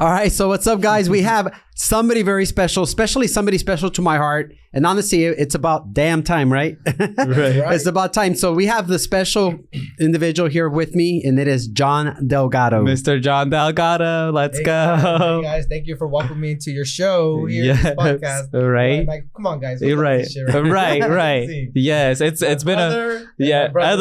All right, so what's up, guys? We have somebody very special, especially somebody special to my heart. And honestly, it's about damn time, right? Right. It's about time. So we have the special individual here with me, and it is John Delgado. Mr. John Delgado, let's go. Hey guys, thank you for welcoming me to your show here, yes. this podcast. Right. Like, come on, guys. You're right. Right. Yes, it's been other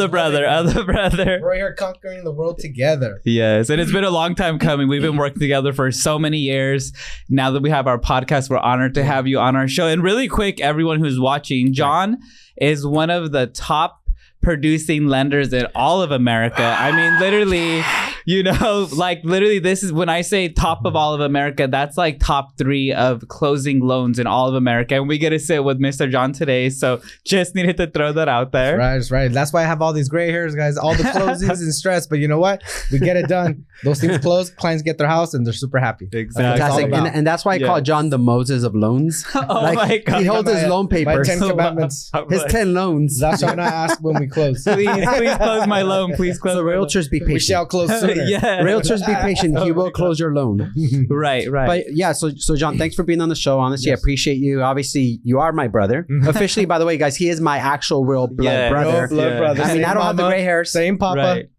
brother. We're here conquering the world together. Yes, and it's been a long time coming. We've been working together for so many years. Now that we have our podcast, we're honored to have you on our show. And really quick, everyone who's watching, John is one of the top producing lenders in all of America. I mean, literally, literally, this is when I say top of all of America, that's like top 3 of closing loans in all of America. And we get to sit with Mr. John today. So just needed to throw that out there. That's right. That's why I have all these gray hairs, guys. All the closings and stress. But you know what? We get it done. Those things close. Clients get their house and they're super happy. Exactly. And that's why I call John the Moses of loans. My God. He holds his loan papers. My 10 commandments. His 10 loans. That's why I ask when we close. Please close my loan. Please close. So realtors be patient. We shall close sooner. Realtors be patient. He will close your loan. Right. But yeah, so John, thanks for being on the show. Honestly, I appreciate you. Obviously, you are my brother. Officially, by the way, guys, he is my actual real blood brother. Blood brother. I mean, I don't have the gray hairs. Same papa. Right.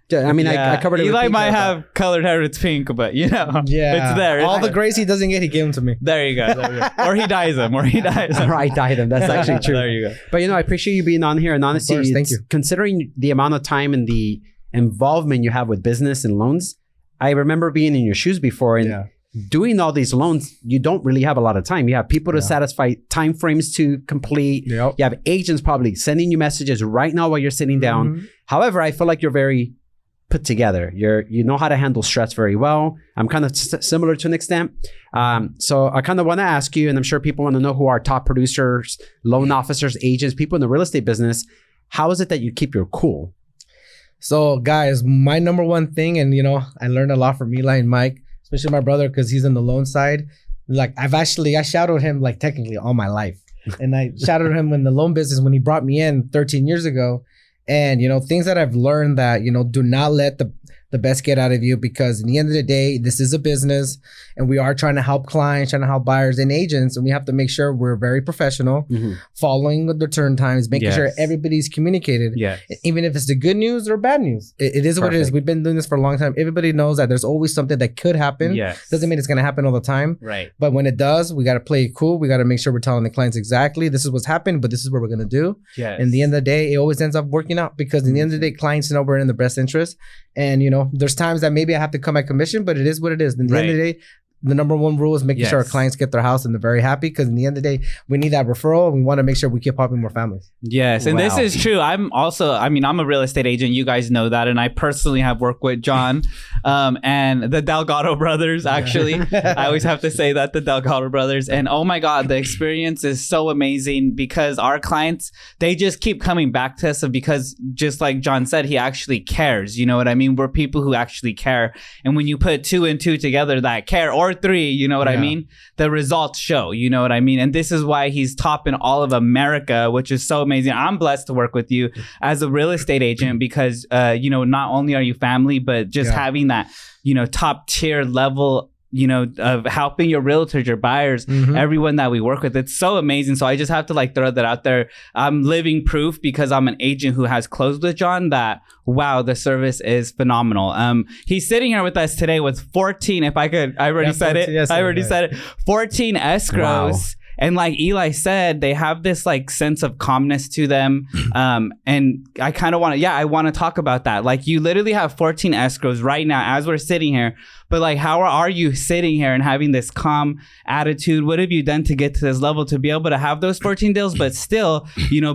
I mean, I covered it. Eli might have colored hair. It's pink, but it's there. All the grays he doesn't get, he gave them to me. There you go. Or he dyes them. Or I dyed him. That's actually true. There you go. But I appreciate you being on here. And honestly, thank you. Considering the amount of time and the involvement you have with business and loans, I remember being in your shoes before and doing all these loans. You don't really have a lot of time. You have people to satisfy, time frames to complete. You have agents probably sending you messages right now while you're sitting down. However, I feel like you're very put together. You know how to handle stress very well. I'm kind of similar to an extent. So I kind of want to ask you, and I'm sure people want to know who are top producers, loan officers, agents, people in the real estate business. How is it that you keep your cool? So guys, my number one thing, and I learned a lot from Eli and Mike, especially my brother, because he's in the loan side. Like I shadowed him like technically all my life. And I shadowed him in the loan business when he brought me in 13 years ago. And, things that I've learned that, do not let the best get out of you, because in the end of the day, this is a business and we are trying to help clients, trying to help buyers and agents. And we have to make sure we're very professional, following the turn times, making sure everybody's communicated. Even if it's the good news or bad news, it is what it is. We've been doing this for a long time. Everybody knows that there's always something that could happen. Doesn't mean it's going to happen all the time. Right. But when it does, we got to play it cool. We got to make sure we're telling the clients exactly this is what's happened, but this is what we're going to do. In the end of the day, it always ends up working out, because in the end of the day, clients know we're in the best interest. And, there's times that maybe I have to cut my commission, but it is what it is. In the end of the day, the number one rule is making sure our clients get their house and they're very happy, because in the end of the day, we need that referral. We want to make sure we keep helping more families. Yes. And this is true. I'm a real estate agent. You guys know that. And I personally have worked with John and the Delgado brothers, actually. I always have to say that, the Delgado brothers. And oh my God, the experience is so amazing, because our clients, they just keep coming back to us, because just like John said, he actually cares. You know what I mean? We're people who actually care. And when you put 2 and 2 together that care, or 3, you know what I mean? The results show, you know what I mean? And this is why he's top in all of America, which is so amazing. I'm blessed to work with you as a real estate agent, because, not only are you family, but just having that, top tier level, of helping your realtors, your buyers, everyone that we work with. It's so amazing. So I just have to throw that out there. I'm living proof, because I'm an agent who has closed with John, that wow, the service is phenomenal. He's sitting here with us today with 14, I already said it, 14 escrows. Wow. And like Eli said, they have this sense of calmness to them. And I kind of want to talk about that. You literally have 14 escrows right now as we're sitting here. But how are you sitting here and having this calm attitude? What have you done to get to this level to be able to have those 14 deals, but still,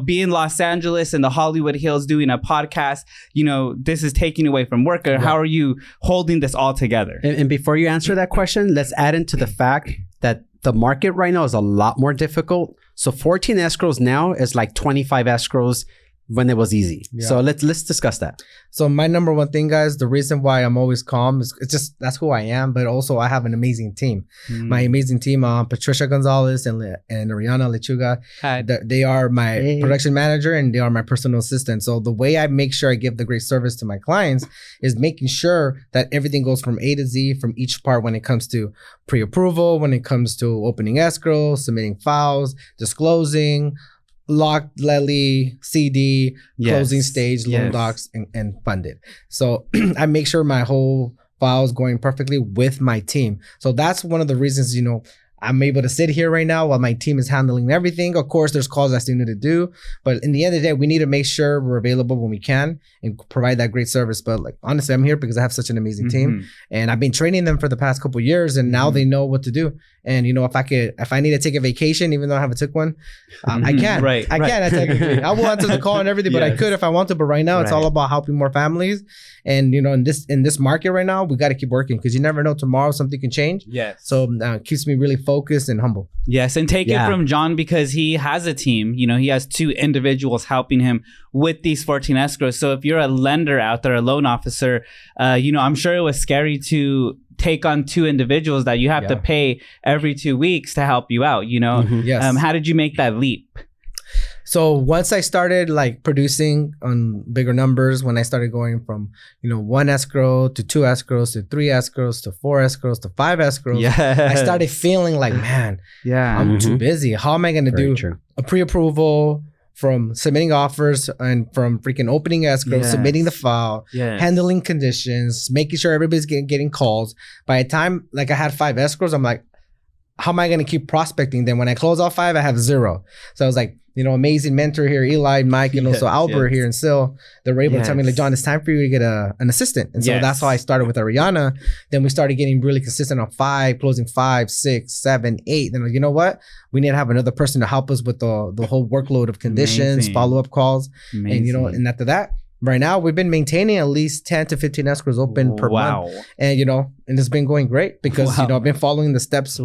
be in Los Angeles and the Hollywood Hills doing a podcast? This is taking away from work. Or how are you holding this all together? And before you answer that question, let's add into the fact that the market right now is a lot more difficult. So 14 escrows now is like 25 escrows when it was easy. Yeah. So let's discuss that. So my number one thing, guys, the reason why I'm always calm is it's just that's who I am. But also I have an amazing team. My amazing team, Patricia Gonzalez and Ariana Lechuga. They are my production manager and they are my personal assistant. So the way I make sure I give the great service to my clients is making sure that everything goes from A to Z from each part when it comes to pre-approval, when it comes to opening escrow, submitting files, disclosing, locked, levy, CD, closing stage, loan docs, and funded. So I make sure my whole file is going perfectly with my team. So that's one of the reasons, I'm able to sit here right now while my team is handling everything. Of course, there's calls I still need to do, but in the end of the day, we need to make sure we're available when we can and provide that great service. But like, honestly, I'm here because I have such an amazing team and I've been training them for the past couple of years and now they know what to do. And if I need to take a vacation, even though I haven't took one, I can. I can. I will answer the call and everything, but I could if I want to. But right now, it's all about helping more families. And in this market right now, we got to keep working because you never know, tomorrow something can change. So it keeps me really focused and humble. And take it from John because he has a team. He has 2 individuals helping him with these 14 escrows. So if you're a lender out there, a loan officer, I'm sure it was scary to take on 2 individuals that you have to pay every 2 weeks to help you out. How did you make that leap? So once I started like producing on bigger numbers, when I started going from, 1 escrow to 2 escrows to 3 escrows to 4 escrows to 5 escrows, I started feeling like, man, I'm too busy. How am I going to do a pre-approval, from submitting offers and from freaking opening escrow, submitting the file, handling conditions, making sure everybody's getting calls. By the time like I had 5 escrows, I'm like, how am I going to keep prospecting them? When I close all 5, I have 0. So I was like, amazing mentor here, Eli, Mike, and also Albert here and Sil. They were able to tell me like, John, it's time for you to get an assistant. And so that's how I started with Ariana. Then we started getting really consistent on 5, closing 5, 6, 7, 8. Then you know what? We need to have another person to help us with the whole workload of conditions, follow-up calls. And and after that, right now we've been maintaining at least 10 to 15 escrows open per month. And and it's been going great because I've been following the steps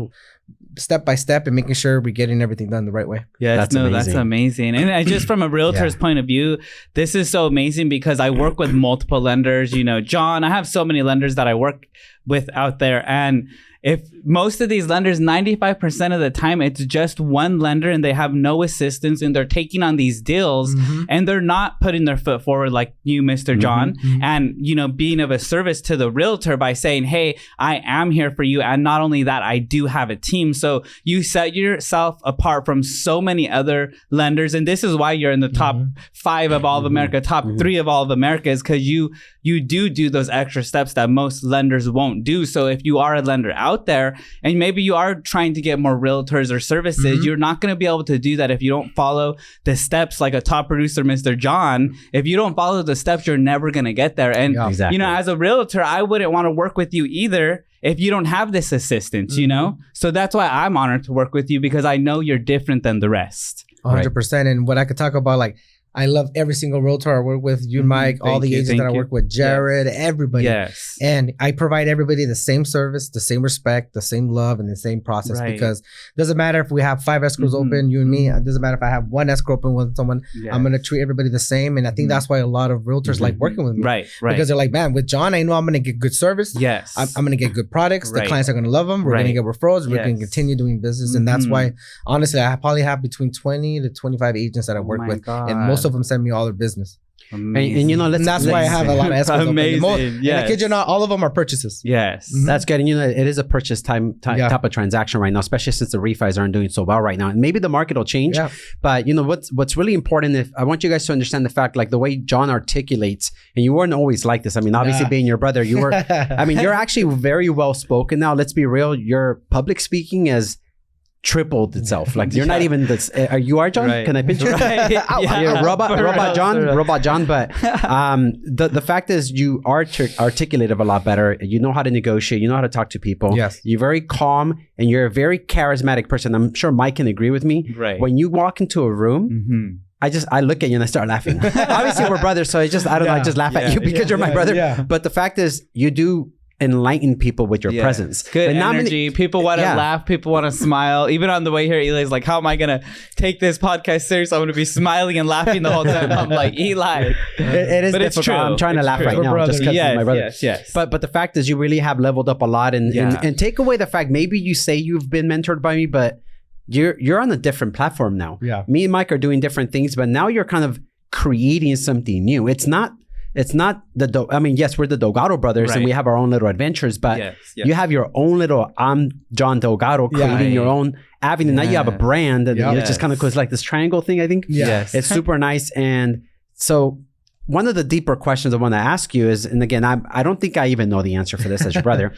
step by step and making sure we're getting everything done the right way. That's amazing. And just from a realtor's point of view, this is so amazing because I work with multiple lenders. John, I have so many lenders that I work with out there, and if most of these lenders, 95% of the time, it's just one lender and they have no assistance and they're taking on these deals and they're not putting their foot forward like you, Mr. John, and, being of a service to the realtor by saying, hey, I am here for you. And not only that, I do have a team. So you set yourself apart from so many other lenders. And this is why you're in the top 5 of all of America, top 3 of all of America, is because you do those extra steps that most lenders won't do. So if you are a lender out there and maybe you are trying to get more realtors or services, you're not going to be able to do that if you don't follow the steps like a top producer, Mr. John. If you don't follow the steps, you're never going to get there. And as a realtor, I wouldn't want to work with you either if you don't have this assistance, So that's why I'm honored to work with you because I know you're different than the rest. 100%. And what I could talk about, like, I love every single realtor I work with, you, Mike, all the agents that I work with, Jared, everybody. And I provide everybody the same service, the same respect, the same love, and the same process because it doesn't matter if we have 5 escrows open, you and me. It doesn't matter if I have 1 escrow open with someone. I'm going to treat everybody the same. And I think that's why a lot of realtors like working with me. Because they're like, man, with John, I know I'm going to get good service. I'm going to get good products. The clients are going to love them. We're going to get referrals. We're going to continue doing business. And that's why, honestly, I probably have between 20 to 25 agents that I work with. And most of them send me all their business. And that's why I have a lot of escrows open. Amazing. And I kid you not, all of them are purchases. That's good. And it is a purchase type of transaction right now, especially since the refis aren't doing so well right now. And maybe the market will change. But what's really important, I want you guys to understand the fact, like the way John articulates, and you weren't always like this. I mean, obviously being your brother, you were, you're actually very well spoken now. Let's be real. Your public speaking has tripled itself. Like you're not even this. You are John? Can I pinch you? Robot John. But the fact is, you are articulative a lot better. You know how to negotiate. You know how to talk to people. You're very calm and you're a very charismatic person. I'm sure Mike can agree with me. When you walk into a room. I look at you and I start laughing. Obviously we're brothers, so I just laugh at you because you're my brother. But the fact is, you do enlighten people with your presence. Good energy. People want to laugh. People want to smile. Even on the way here, Eli's like, how am I going to take this podcast serious? I'm going to be smiling and laughing the whole time. I'm like, Eli. It is difficult. True. I'm trying to laugh right now just because he's my brother. Yes. But the fact is you really have leveled up a lot and take away the fact, maybe you say you've been mentored by me, but you're on a different platform now. Yeah. Me and Mike are doing different things, but now you're kind of creating something new. It's not yes, we're the Delgado brothers and we have our own little adventures, but you have your own little, I'm John Delgado, creating your own avenue. Now you have a brand and it's just kind of like this triangle thing, I think. Yes. It's super nice. And so one of the deeper questions I want to ask you is, and again, I don't think I even know the answer for this as your brother.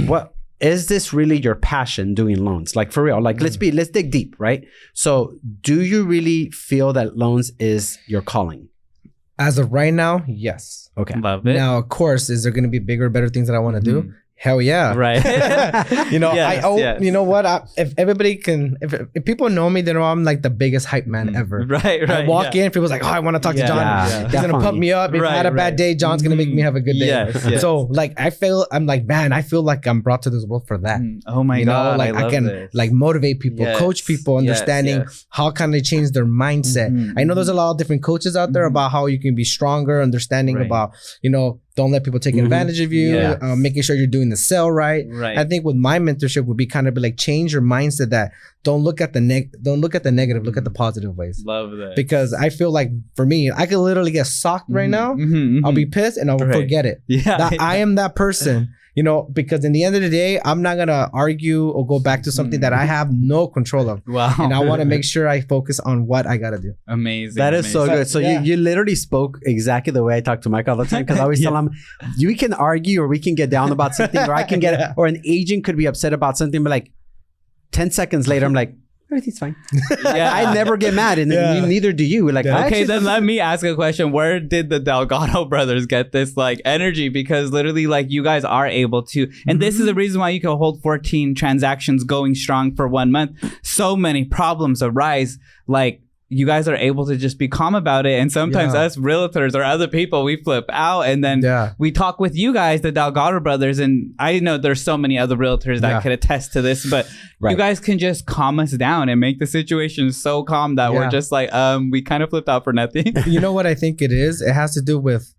What is this really your passion doing loans? Like for real, like let's dig deep, right? So do you really feel that loans is your calling? As of right now, yes. Okay. Love it. Now, of course, is there going to be bigger, better things that I want to do? Hell yeah. Right. You know, you know what? If everybody can, if people know me, they know I'm like the biggest hype man ever. Right. I walk in, people's like, oh, I want to talk to John. He's going to pump me up. If I had a bad day, John's going to make me have a good day. Yes. So like, I'm like, man, I feel like I'm brought to this world for that. Oh my God. Like I can like motivate people, coach people, understanding how can they change their mindset. I know there's a lot of different coaches out there about how you can be stronger, understanding about, you know, don't let people take advantage of you, making sure you're doing the sell right. I think with my mentorship would be kind of like change your mindset that don't look at the negative, look at the positive ways. Love that. Because I feel like for me, I could literally get socked right now. I'll be pissed and I'll forget it. I am that person. You know, because in the end of the day, I'm not going to argue or go back to something that I have no control of. Wow. And I want to make sure I focus on what I got to do. Amazing. That is so good. So you literally spoke exactly the way I talk to Mike all the time, because I always tell him, we can argue or we can get down about something, or I can get, or an agent could be upset about something, but like 10 seconds later, I'm like, everything's fine. I never get mad, and neither do you. Like, okay, then let me ask a question. Where did the Delgado brothers get this like energy? Because literally, like, you guys are able to, and this is the reason why you can hold 14 transactions going strong for 1 month. So many problems arise, like, you guys are able to just be calm about it. And sometimes us realtors or other people, we flip out, and then we talk with you guys, the Delgado brothers. And I know there's so many other realtors that could attest to this, but you guys can just calm us down and make the situation so calm that we're just like, we kind of flipped out for nothing. You know what I think it is? It has to do with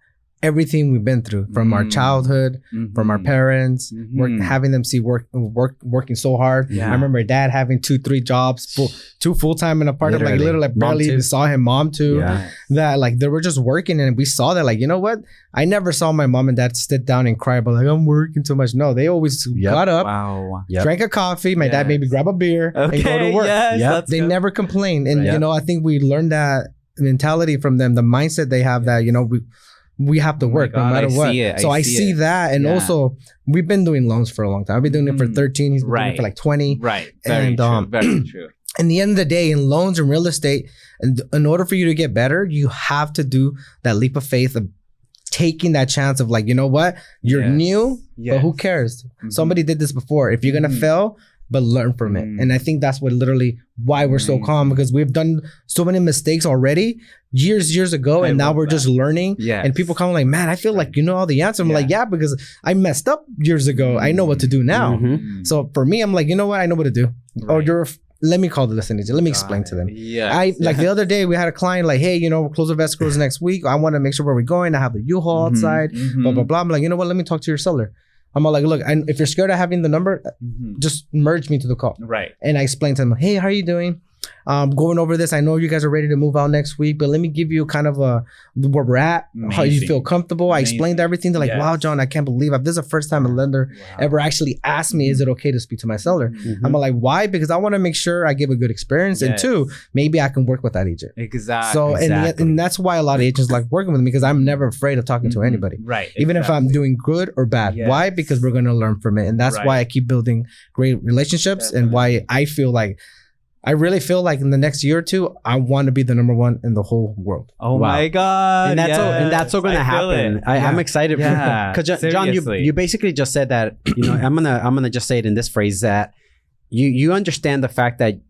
everything we've been through from our childhood, from our parents, having them see working so hard. I remember dad having 2-3 jobs, 2 full-time in a part of like literally barely even saw him, mom too. That like they were just working, and we saw that, like, you know what? I never saw my mom and dad sit down and cry about like, I'm working too much. No, they always got up, drank a coffee. My dad maybe grab a beer and go to work. They never complained. And you know, I think we learned that mentality from them, the mindset they have that, you know, we have to work no matter what. So I see that. And also, we've been doing loans for a long time. I've been doing it for 13. He's been doing it for like 20. Very true. Very true. In the end of the day, in loans and real estate, and in order for you to get better, you have to do that leap of faith of taking that chance of like, you know what? You're new, but who cares? Somebody did this before. If you're going to fail, but learn from it. And I think that's what literally why we're so calm, because we've done so many mistakes already years ago, and now we're just learning. And people come like, man, I feel like you know all the answers. I'm like, yeah, because I messed up years ago. I know what to do now. So for me, I'm like, you know what? I know what to do. Or let me call the listing agent. Let me explain to them. Like the other day, we had a client like, hey, you know, close of escrows next week. I want to make sure where we're going. I have the U-Haul outside, blah, blah, blah. I'm like, you know what? Let me talk to your seller. I'm all like, look, and if you're scared of having the number, just merge me to the call. And I explained to them, hey, how are you doing? Going over this. I know you guys are ready to move out next week, but let me give you kind of where we're at, how you feel comfortable. I explained everything. They're like, wow, John, I can't believe this is the first time a lender ever actually asked me, is it okay to speak to my seller? I'm like, why? Because I want to make sure I give a good experience. And 2, maybe I can work with that agent. So, and that's why a lot of agents like working with me, because I'm never afraid of talking to anybody. Even if I'm doing good or bad. Why? Because we're going to learn from it. And that's why I keep building great relationships, and why I really feel like in the next year or 2, I want to be the number 1 in the whole world. Oh my God. And that's all going to happen. I'm excited. Because John, you basically just said that, you know, I'm gonna just say it in this phrase, that you understand the fact that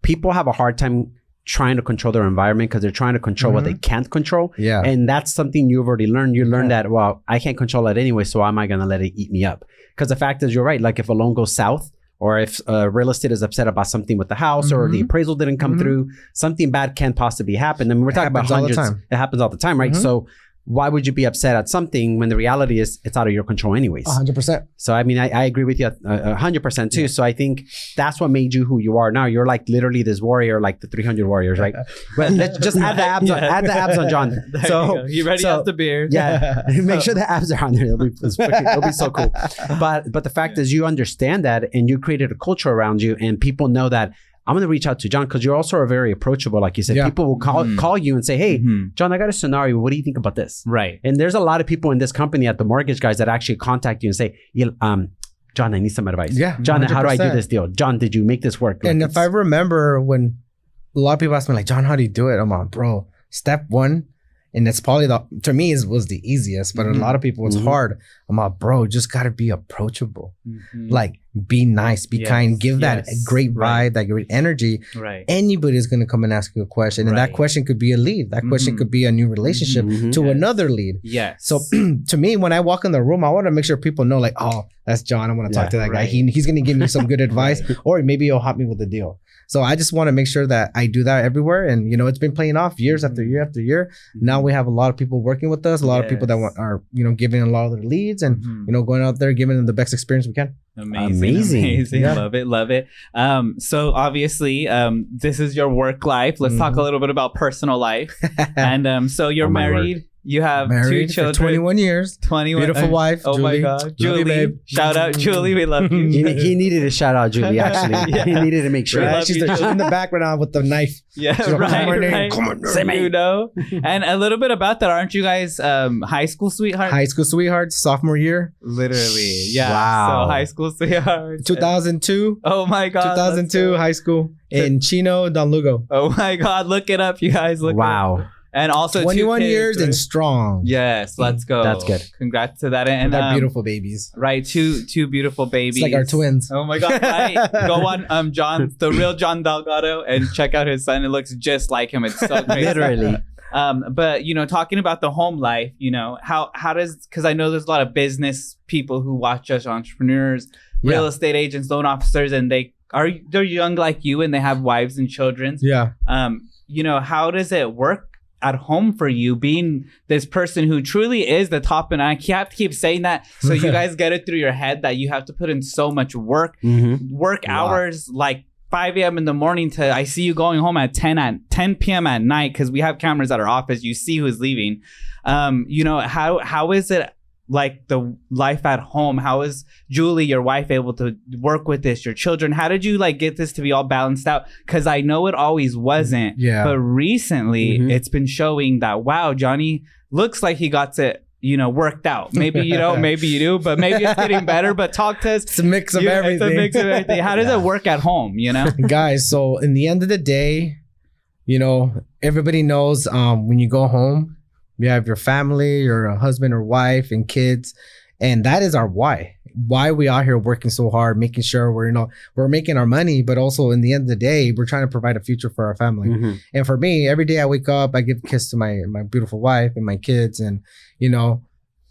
people have a hard time trying to control their environment because they're trying to control what they can't control. Yeah. And that's something you've already learned. You learned that, well, I can't control it anyway, so why am I going to let it eat me up? Because the fact is, you're right. Like if a loan goes south, or if real estate is upset about something with the house, or the appraisal didn't come through, something bad can possibly happen. I mean, we're talking about hundreds. It happens all the time, right? So why would you be upset at something when the reality is it's out of your control anyways? 100%. So, I mean, I agree with you 100% too. So I think that's what made you who you are now. You're like literally this warrior, like the 300 warriors, right? But let's just add the abs on, add the abs on John. So he already has the beard. Yeah. Make sure the abs are on there. It'll be so cool. But the fact is you understand that and you created a culture around you and people know that I'm going to reach out to John because you're also very approachable. Like you said, people will call you and say, hey, John, I got a scenario. What do you think about this? Right. And there's a lot of people in this company at the mortgage guys that actually contact you and say, John, I need some advice. Yeah. John, 100%. how do I do this deal? John, did you make this work? Like, and if I remember when a lot of people ask me like, John, how do you do it? I'm like, bro, step one. And it's probably to me was the easiest, but a lot of people it's hard. I'm like, bro, just got to be approachable. Like be nice, be kind, give that great vibe, that great energy. Right. Anybody's going to come and ask you a question. And that question could be a lead. That question could be a new relationship to another lead. Yes. So to me, when I walk in the room, I want to make sure people know like, oh, that's John. I want to talk to that guy. He's going to give me some good advice or maybe he'll help me with the deal. So I just want to make sure that I do that everywhere. And, you know, it's been playing off years after year after year. Now we have a lot of people working with us, a lot of people that are, you know, giving a lot of their leads and, you know, going out there, giving them the best experience we can. Amazing. Yeah. Love it. So obviously, this is your work life. Let's talk a little bit about personal life. And so you're married. You have two children. For 21 years. 21. Beautiful wife. Oh Julie. my God. Julie. Babe. Shout out, Julie. We love you. He needed a shout out, Julie, actually. He needed to make sure. She's in the background with the knife. Yeah, right. Come on, you know. And a little bit about that. Aren't you guys high school sweethearts? High school sweethearts, sophomore year. Literally. Yeah. Wow. So high school sweethearts. 2002. Oh my God. 2002 high school in Chino, Don Lugo. Oh my God. Look it up, you guys. Look it up. And also 21 kids, years right? and strong. Yes, let's go. That's good. Congrats to that. And they're beautiful babies. Right, two beautiful babies. It's like our twins. Oh my God, right? Go on John, the real John Delgado, and check out his son. It looks just like him. It's so crazy. Literally. But you know, talking about the home life, you know, how does, because I know there's a lot of business people who watch us, entrepreneurs, real estate agents, loan officers, and they're young like you and they have wives and children. Yeah. You know, how does it work at home for you being this person who truly is the top? And I have to keep saying that so you guys get it through your head that you have to put in so much work, hours, like 5 a.m. in the morning to I see you going home at 10 p.m. at night because we have cameras at our office. You see who's leaving. You know, how is it like the life at home? How is Julie, your wife, able to work with this? Your children? How did you like get this to be all balanced out? Because I know it always wasn't. Yeah. But recently, it's been showing that wow, Johnny looks like he got it, you know, worked out. Maybe you don't, maybe you do, but maybe it's getting better. But talk to us. It's a mix of everything. It's a mix of everything. How does it work at home? You know, guys. So in the end of the day, you know, everybody knows when you go home, you have your family, your husband or wife and kids. And that is our why we out here working so hard, making sure we're making our money, but also in the end of the day, we're trying to provide a future for our family. And for me, every day I wake up, I give a kiss to my beautiful wife and my kids. And, you know,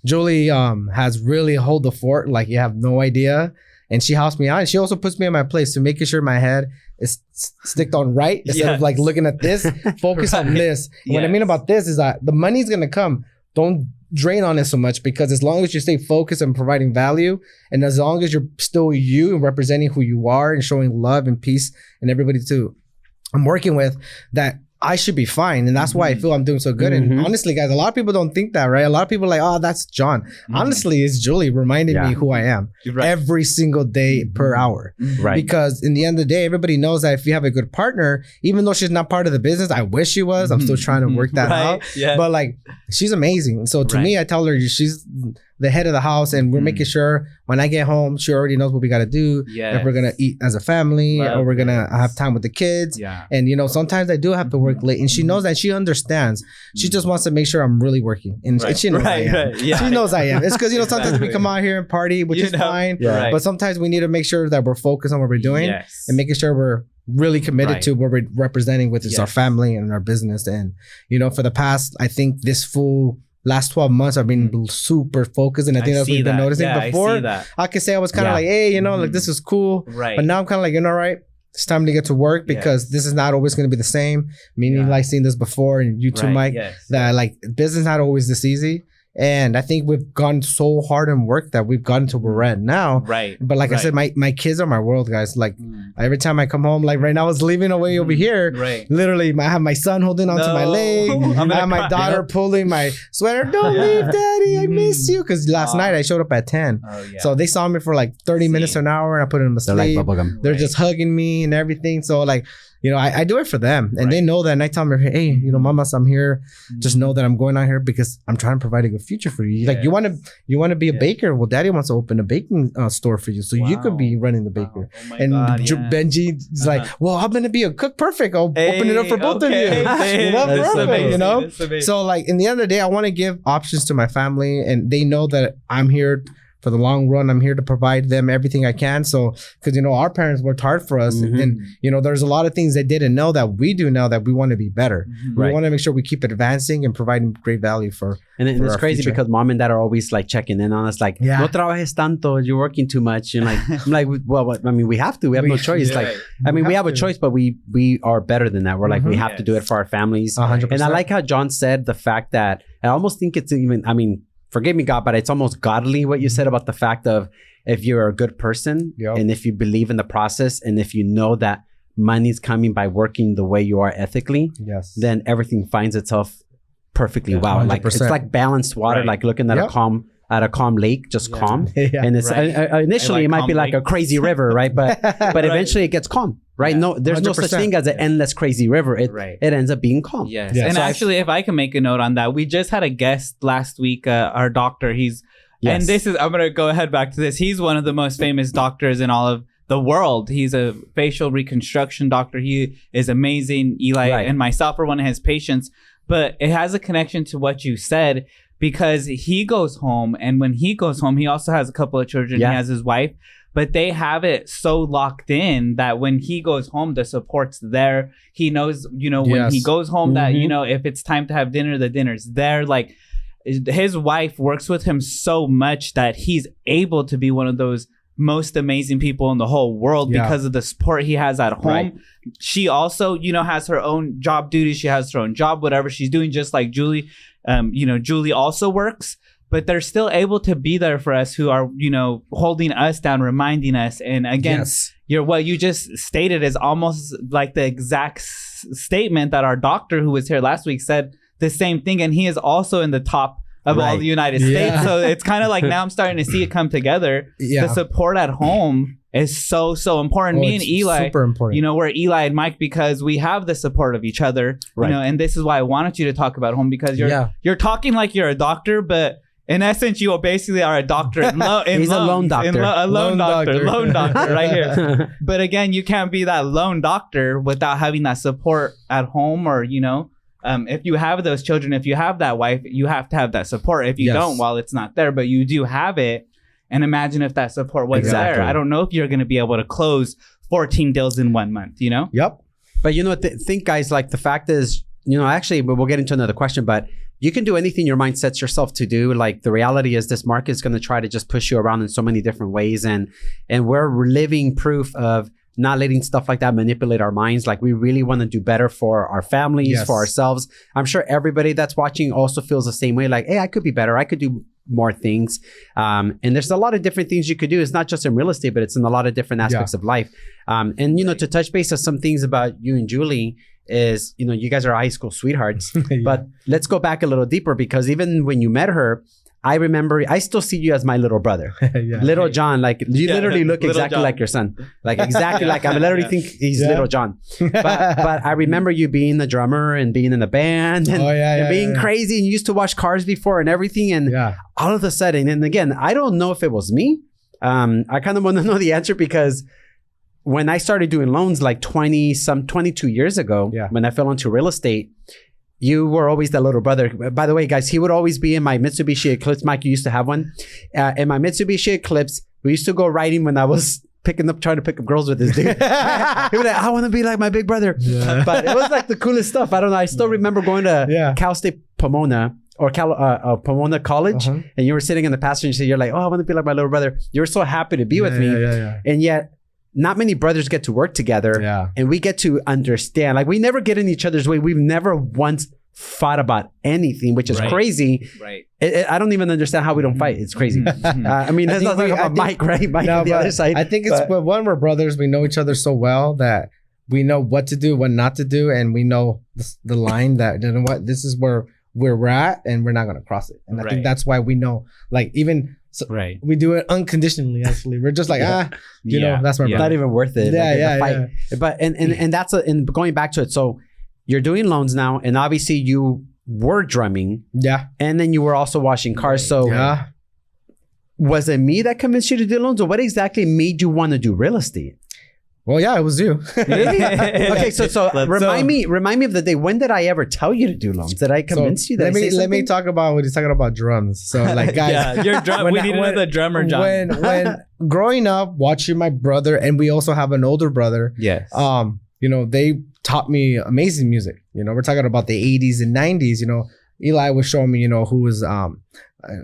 Julie has really hold the fort like you have no idea. And she helps me out. And she also puts me in my place to making sure my head is sticked on right instead of like looking at this, focus on this. And what I mean about this is that the money's going to come. Don't drain on it so much because as long as you stay focused and providing value and as long as you're still you and representing who you are and showing love and peace and everybody too I'm working with, that I should be fine. And that's why I feel I'm doing so good. And honestly, guys, a lot of people don't think that, right? A lot of people are like, oh, that's John. Honestly, it's Julie reminding me who I am every single day per hour. Right. Because in the end of the day, everybody knows that if you have a good partner, even though she's not part of the business, I wish she was. I'm still trying to work that out. Yeah. But like, she's amazing. So to me, I tell her she's the head of the house, and we're making sure when I get home, she already knows what we got to do. If we're gonna eat as a family, or we're gonna have time with the kids. And you know, sometimes I do have to work late, and she knows that. She understands. She just wants to make sure I'm really working, and she knows I am. She knows I am. It's because, you know, sometimes we come out here and party, which is fine. But sometimes we need to make sure that we're focused on what we're doing and making sure we're really committed to what we're representing, which is our family and our business. And you know, for the past, I think this full last 12 months I've been super focused, and I think that's what we've been noticing. Before I could say I was kind of like, hey, you know, like this is cool, but now I'm kind of like, you know, right, it's time to get to work, because this is not always going to be the same. Meaning, like, seen this before, and you too, Mike, that like business is not always this easy. And I think we've gone so hard in work that we've gotten to where we're at now. But like I said, my kids are my world, guys. Like every time I come home, like right now I was leaving away over here. Literally, I have my son holding onto my leg. I have my daughter pulling my sweater. Don't leave, Daddy. I miss you. Because last night I showed up at 10. So they saw me for like 30 minutes to an hour, and I put them to sleep. They're like bubblegum. They're just hugging me and everything. So like, you know, I do it for them, and they know that. And I tell them, hey, you know, mamas, I'm here. Just know that I'm going out here because I'm trying to provide a good future for you. Like, you want to be a baker? Well, Daddy wants to open a baking store for you, so you could be running the baker. And Benji is like, well, I'm gonna be a cook. Perfect. I'll open it up for both of you. You know. So like, in the end of the day, I want to give options to my family, and they know that I'm here for the long run. I'm here to provide them everything I can. So, because, you know, our parents worked hard for us, and you know, there's a lot of things they didn't know that we do know, that we want to be better. We want to make sure we keep advancing and providing great value for. And it's crazy because mom and dad are always like checking in on us, like, no trabajes tanto, you're working too much. And like, I'm like, well, I mean, we have to. We have no choice. Like, I mean, we have a choice, but we are better than that. We're like, we have to do it for our families. 100%. And I like how John said the fact that I almost think it's even, I mean, forgive me, God, but it's almost godly what you said about the fact of, if you're a good person and if you believe in the process, and if you know that money's coming by working the way you are ethically, then everything finds itself perfectly. Wow. 100%. Like, it's like balanced water, like looking at a calm lake, just calm. And it's initially it might be like a crazy river, right? But eventually it gets calm. Right? No, there's 100%. No such thing as an endless crazy river. It ends up being calm. And so actually, if I can make a note on that, we just had a guest last week, our doctor. And this is, I'm going to go ahead back to this. He's one of the most famous doctors in all of the world. He's a facial reconstruction doctor. He is amazing. Eli and myself are one of his patients. But it has a connection to what you said, because he goes home, and when he goes home, he also has a couple of children. He has his wife. But they have it so locked in that when he goes home, the support's there. He knows, you know, when he goes home that, you know, if it's time to have dinner, the dinner's there. Like, his wife works with him so much that he's able to be one of those most amazing people in the whole world because of the support he has at home. She also, you know, has her own job duties. She has her own job, whatever she's doing, just like Julie. You know, Julie also works. But they're still able to be there for us, who are, you know, holding us down, reminding us. And again, what you just stated is almost like the exact statement that our doctor who was here last week said the same thing. And he is also in the top of all the United States. So it's kind of like, now I'm starting to see it come together. The support at home is so important. Me and Eli, super important. You know, we're Eli and Mike because we have the support of each other. You know, and this is why I wanted you to talk about home, because you're talking like you're a doctor, but in essence, you basically are a doctor. He's a loan doctor. A loan doctor right here. But again, you can't be that loan doctor without having that support at home, or, you know, if you have those children, if you have that wife, you have to have that support. If you don't, well, it's not there, but you do have it. And imagine if that support wasn't there. I don't know if you're going to be able to close 14 deals in 1 month, you know? But you know, think, guys, like, the fact is, you know, actually, we'll get into another question, but you can do anything your mind sets yourself to do. Like, the reality is this market is going to try to just push you around in so many different ways. And we're living proof of not letting stuff like that manipulate our minds. Like, we really want to do better for our families, for ourselves. I'm sure everybody that's watching also feels the same way. Like, hey, I could be better. I could do more things. And there's a lot of different things you could do. It's not just in real estate, but it's in a lot of different aspects of life. And, you know, to touch base on some things about you and Julie is, you know, you guys are high school sweethearts, but let's go back a little deeper, because even when you met her, I remember, I still see you as my little brother. Little John, like you literally look exactly like your son. Like exactly like I literally think he's little John. But I remember you being the drummer and being in the band and, being crazy, and you used to wash cars before and everything. And all of a sudden, and again, I don't know if it was me. I kind of want to know the answer because when I started doing loans like 22 years ago, when I fell into real estate, you were always the little brother. By the way, guys, he would always be in my Mitsubishi Eclipse. Mike, you used to have one. In my Mitsubishi Eclipse, we used to go riding when I was trying to pick up girls with this dude. He was like, I want to be like my big brother. But it was like the coolest stuff. I don't know. I still remember going to Cal State Pomona or Pomona College, and you were sitting in the passenger seat. You're like, oh, I want to be like my little brother. You were so happy to be with me. And yet, not many brothers get to work together, and we get to understand. Like, we never get in each other's way. We've never once fought about anything, which is crazy. I don't even understand how we don't fight. It's crazy. I mean, let's not talk about Mike, right? Mike on the other side. I think it's when we're brothers, we know each other so well that we know what to do, what not to do, and we know the line that, you know what, this is where we're at, and we're not going to cross it. And I think that's why we know, like, even... So we do it unconditionally. Actually, we're just like, you know, that's my brother. Not even worth it. Fight. But and that's and going back to it. So you're doing loans now, and obviously you were drumming, and then you were also washing cars. So was it me that convinced you to do loans, or what exactly made you want to do real estate? Well, yeah, it was you. Okay, so remind me of the day. When did I ever tell you to do loans? Did I convince you that? Let me talk about what he's talking about drums. So, like, guys, you're drum. We need another drummer, John. When growing up, watching my brother, and we also have an older brother. Yes. You know, they taught me amazing music. You know, we're talking about the 80s and 90s. You know, Eli was showing me, you know, who was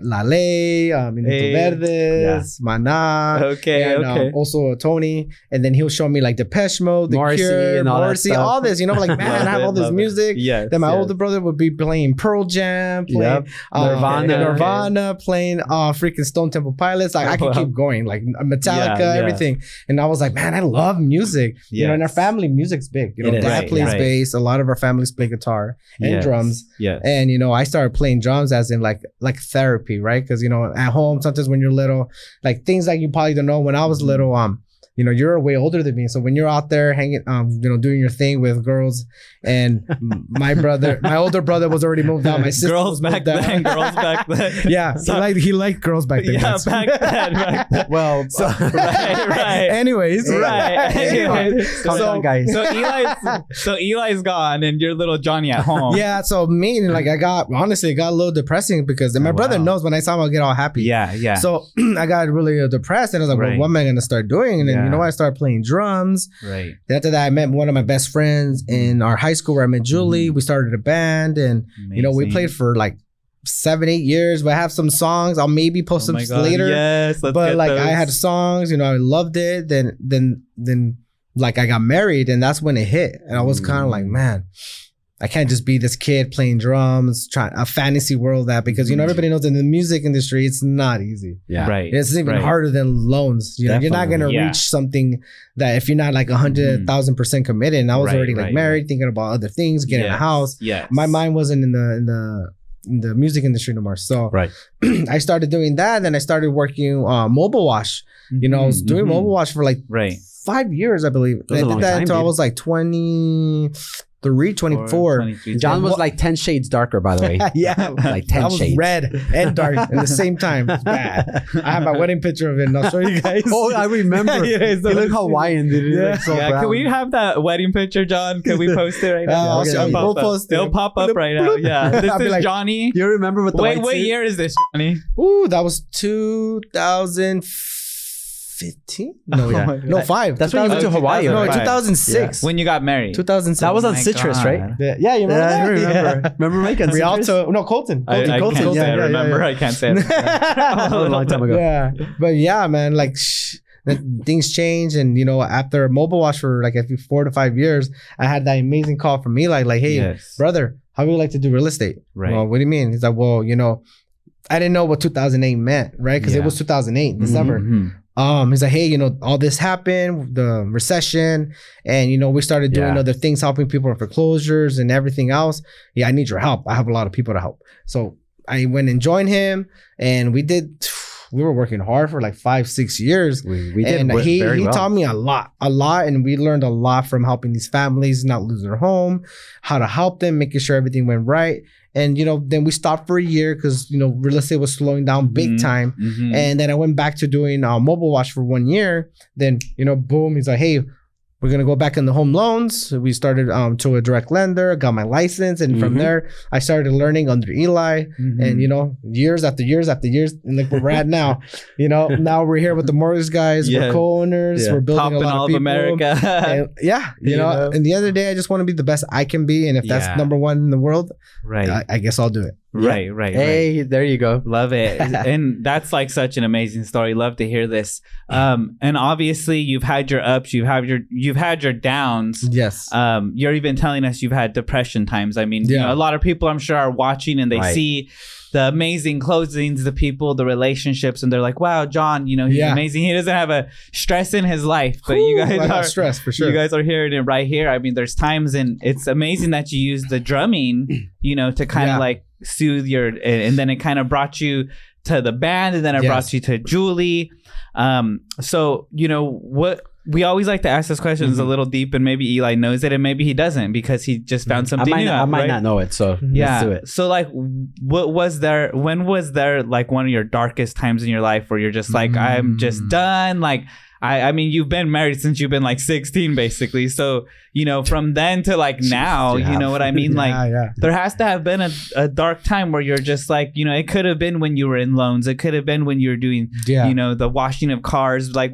La Ley, Verdes, Maná, and also Tony, and then he'll show me like Depeche Mode, The Cure, Morrissey, all this, you know, like, man, I have all this music. Then my older brother would be playing Pearl Jam, playing Nirvana, playing freaking Stone Temple Pilots. Like, I could keep going, like Metallica, everything. And I was like, man, I love music. You know, in our family, music's big. You know, dad plays bass. A lot of our families play guitar and drums. And, you know, I started playing drums as in like therapy, right? Because, you know, at home, sometimes when you're little, like things that you probably don't know. When I was little, you know, you're way older than me. So when you're out there hanging, you know, doing your thing with girls, and my older brother was already moved out. My sister girls back then. Yeah, so he liked girls back then. Yeah, back then. Well, so, right. Anyways, calm down, guys. So Eli's gone, and you're little Johnny at home. Yeah. So me, like, it got a little depressing because my brother knows when I saw him, I'll get all happy. Yeah. So I got really depressed, and I was like, well, what am I gonna start doing? And then you know, I started playing drums. Right. Then after that, I met one of my best friends in our high school where I met Julie. We started a band, and you know, we played for like 7-8 years. But I have some songs. I'll maybe post some later. Yes, but like those. I had songs. You know, I loved it. Then like I got married, and that's when it hit. And I was kind of like, man, I can't just be this kid playing drums, trying a fantasy world because, you know, everybody knows in the music industry, it's not easy. Yeah. Right. It's even harder than loans. You know, you're not going to reach something that if you're not like 100,000% committed. And I was already like married, thinking about other things, getting a house. My mind wasn't in the music industry no more. So I started doing that. Then I started working mobile wash. You know, I was doing mobile wash for like 5 years, I believe. I did that until I was like 24. John was like 10 shades darker, by the way. Like 10 shades. Red and dark at the same time. It's bad. I have my wedding picture of it, and I'll show you guys. Oh, I remember. He looked Hawaiian, dude. Can we have that wedding picture, John? Can we post it right now? We'll post it. It'll pop up right now. Yeah. This is like, Johnny. You remember what the what year is this, Johnny? Ooh, that was 2015? No, 5. That's when you went to Hawaii. No, 2006. When you got married. 2006. That was on Citrus, right? Yeah, you remember that? I remember. Remember Mike on Rialto. No, Colton. I can't say I remember. I can't say it. That was a long time ago. Yeah. But yeah, man, like things change. And, you know, after mobile wash for like 4 to 5 years, I had that amazing call from Eli, like, hey, brother, how would you like to do real estate? Right. Well, what do you mean? He's like, well, you know, I didn't know what 2008 meant, right? Because it was 2008, December. He's like, hey, you know, all this happened, the recession, and, you know, we started doing other things, helping people in foreclosures and everything else. Yeah, I need your help. I have a lot of people to help. So I went and joined him, and we were working hard for like 5-6 years. We did and he very well. taught me a lot, and we learned a lot from helping these families not lose their home, how to help them, making sure everything went right. And, then we stopped for a year because, real estate was slowing down big time. And then I went back to doing mobile watch for 1 year. Then, boom, he's like, hey, we're going to go back in the home loans. We started to a direct lender, got my license. And from there, I started learning under Eli. And, years after years after years, and like where we're at now, now we're here with the mortgage guys. We're co-owners. We're building a lot all of people. America. And, and the other day, I just want to be the best I can be. And if that's number one in the world, I guess I'll do it. Right. Hey, there you go. Love it. And that's like such an amazing story. Love to hear this. And obviously you've had your ups, you've had your downs. Yes. You're even telling us you've had depression times. I mean, a lot of people I'm sure are watching and they see the amazing closings, the people, the relationships, and they're like, wow, John, he's amazing. He doesn't have a stress in his life, but you guys are stress for sure. You guys are hearing it right here. I mean, there's times, and it's amazing that you use the drumming, to kind of like soothe and then it kind of brought you to the band, and then it brought you to Julie. So what we always like to ask this question is a little deep, and maybe Eli knows it and maybe he doesn't because he just found something new. I might not know it, so let's do it. So like, when was there like one of your darkest times in your life where you're just like, I'm just done? Like, I mean, you've been married since you've been like 16, basically. So, from then to like now, you know what I mean? There has to have been a dark time where you're just like, it could have been when you were in loans. It could have been when you were doing, the washing of cars. Like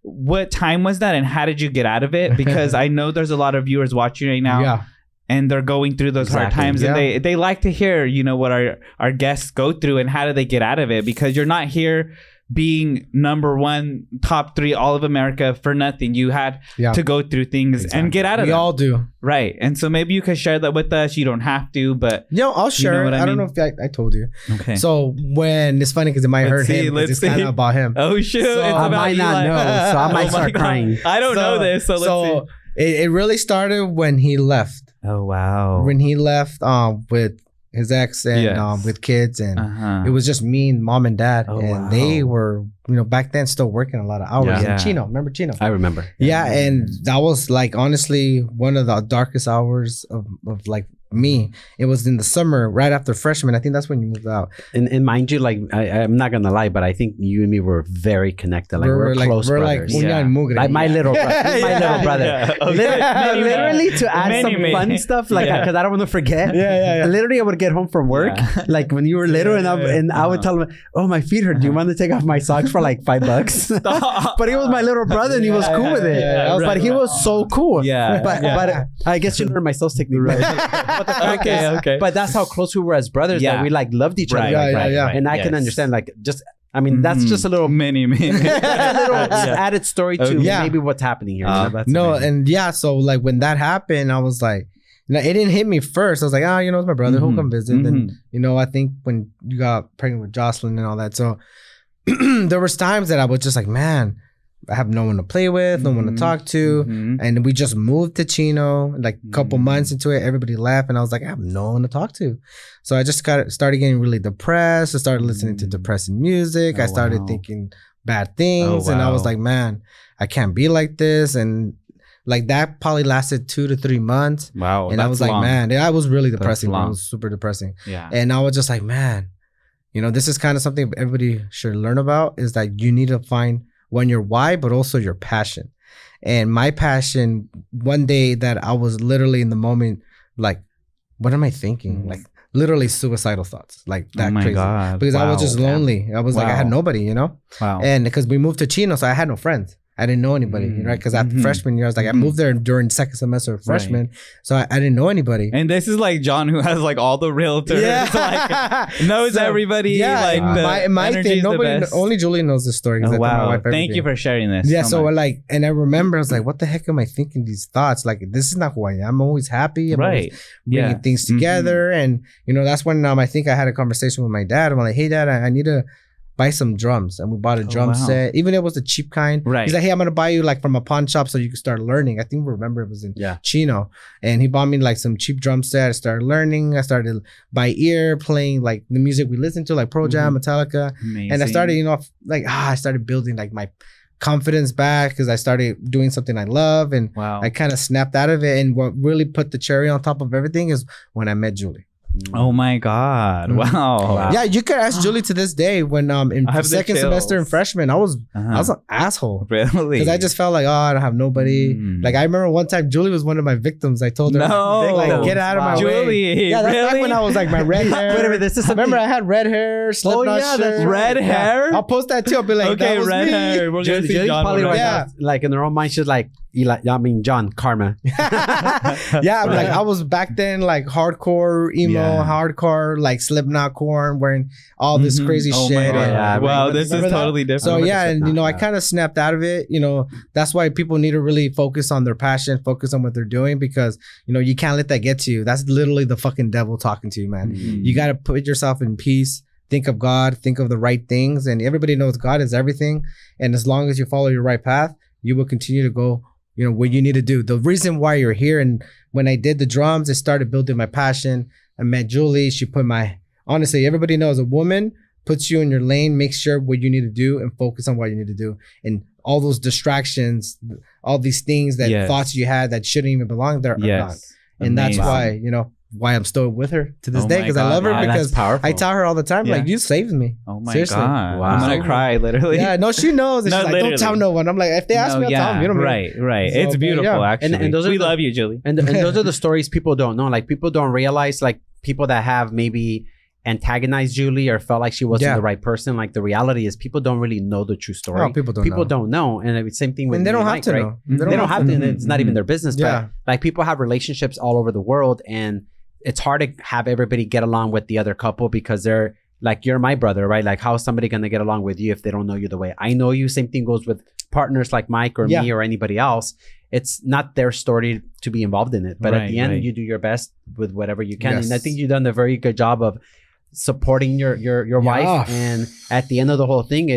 what time was that, and how did you get out of it? Because I know there's a lot of viewers watching right now. And they're going through those hard times, and they like to hear, what our guests go through and how do they get out of it, because you're not here being number one, top 3, all of America for nothing. You had to go through things and get out of it. We all do. Right. And so maybe you could share that with us. You don't have to, but I'll share it. I don't know if I told you. Okay. So when it's funny because it might hurt him. It's kind of about him. Oh shoot. So, I might not know. So I might start crying. I don't know this. So let's see. It really started when he left. Oh wow. When he left with his ex and with kids, and it was just me and mom and dad, and they were back then still working a lot of hours. And Chino, remember Chino? I remember. Yeah, and that was like honestly one of the darkest hours of like me. It was in the summer right after freshman. I think that's when you moved out. And mind you, like I'm not gonna lie, but I think you and me were very connected. Like we're close brothers. Like my little brother. My little brother. Okay. Literally to add some fun stuff, like because I don't want to forget. Literally, I would get home from work, like when you were little, and I would tell him, "Oh, my feet hurt. Do you want to take off my socks for like $5?" But he was my little brother, and he was cool with it. But he was so cool. But I guess you learned my sales technique. But the fact is, but that's how close we were as brothers. That we like loved each other. And I can understand, like, just I mean, that's just a little mini added story to maybe what's happening here. So like when that happened, I was like, it didn't hit me first. I was like, it's my brother. He'll come visit. And I think when you got pregnant with Jocelyn and all that, so there was times that I was just like, man, I have no one to play with, no one to talk to. And we just moved to Chino, like a couple months into it, everybody left. And I was like, I have no one to talk to. So I just started getting really depressed. I started listening to depressing music. I started thinking bad things. And I was like, man, I can't be like this. And like that probably lasted 2 to 3 months. Wow. And I was like, man, I was really depressing. It was super depressing. Yeah. And I was just like, man, this is kind of something everybody should learn about, is that you need to find your why, but also your passion. And my passion, one day that I was literally in the moment, like, what am I thinking? Like literally suicidal thoughts, like that crazy. God. Because I was just lonely. I was like, I had nobody, Wow. And because we moved to Chino, so I had no friends. I didn't know anybody, right? Because after freshman year, I was like, I moved there during second semester of freshman, so I didn't know anybody. And this is like John, who has like all the realtors, like knows everybody. Yeah, like my thing, nobody, only Julie knows this story. Oh, wow, my wife thank you for sharing this. Yeah, so like, and I remember I was like, what the heck am I thinking these thoughts? Like, this is not who I am. I'm always happy. I'm always bringing things together, and that's when I think I had a conversation with my dad. I'm like, hey, Dad, I need to buy some drums, and we bought a drum set. Even if it was the cheap kind. Right. He's like, hey, I'm gonna buy you like from a pawn shop so you can start learning. I think remember it was in Chino, and he bought me like some cheap drum set. I started learning. I started by ear playing like the music we listened to, like Pearl Jam, Metallica. Amazing. And I started, I started building like my confidence back because I started doing something I love, and I kind of snapped out of it. And what really put the cherry on top of everything is when I met Julie. Oh my God! Wow. Yeah, you could ask Julie to this day. When in second semester and freshman, I was an asshole. Really? Because I just felt like, I don't have nobody. Like I remember one time Julie was one of my victims. I told her, get out of my Julie, way. Yeah, that's back when I was like my red hair. Wait a minute, remember I had red hair, Slipknot shirt. Red hair. I'll post that too. I'll be like, that was red me. hair. We're gonna see John. Probably right now, like in their own mind, she's like, John Karma. Like I was back then like hardcore emo, hardcore like Slipknot, Korn, wearing all this crazy shit. Wow, this is totally different. So and I kind of snapped out of it. That's why people need to really focus on their passion, focus on what they're doing, because you can't let that get to you. That's literally the fucking devil talking to you, man. You got to put yourself in peace. Think of God, think of the right things, and everybody knows God is everything. And as long as you follow your right path, you will continue to go what you need to do. The reason why you're here, and when I did the drums, I started building my passion. I met Julie. She put honestly, everybody knows a woman puts you in your lane, makes sure what you need to do and focus on what you need to do. And all those distractions, all these things that thoughts you had that shouldn't even belong there are gone. And that's why, why I'm still with her to this day, because I love her, because I tell her all the time, like, you saved me. Oh my Seriously. God. Wow. I'm going to cry, literally. Yeah, no, she knows. And she's like, don't tell no one. I'm like, if they ask me, I'll tell them. You know what I mean? Right. So, it's beautiful, actually. And those we love you, Julie. And those are the stories people don't know. Like, people don't realize, like, people that have maybe antagonized Julie or felt like she wasn't the right person. Like, the reality is people don't really know the true story. No, people don't know. And it's the same thing with and they don't have to know. They don't have to. And it's not even their business. But like, people have relationships all over the world, and it's hard to have everybody get along with the other couple, because they're like, you're my brother, right? Like, how is somebody going to get along with you if they don't know you the way I know you? Same thing goes with partners like Mike or me or anybody else. It's not their story to be involved in it. But at the end, you do your best with whatever you can. And I think you've done a very good job of supporting your wife. And at the end of the whole thing,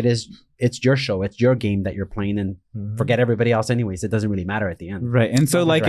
it's your show, it's your game that you're playing, and forget everybody else anyways. It doesn't really matter at the end. Right. And so like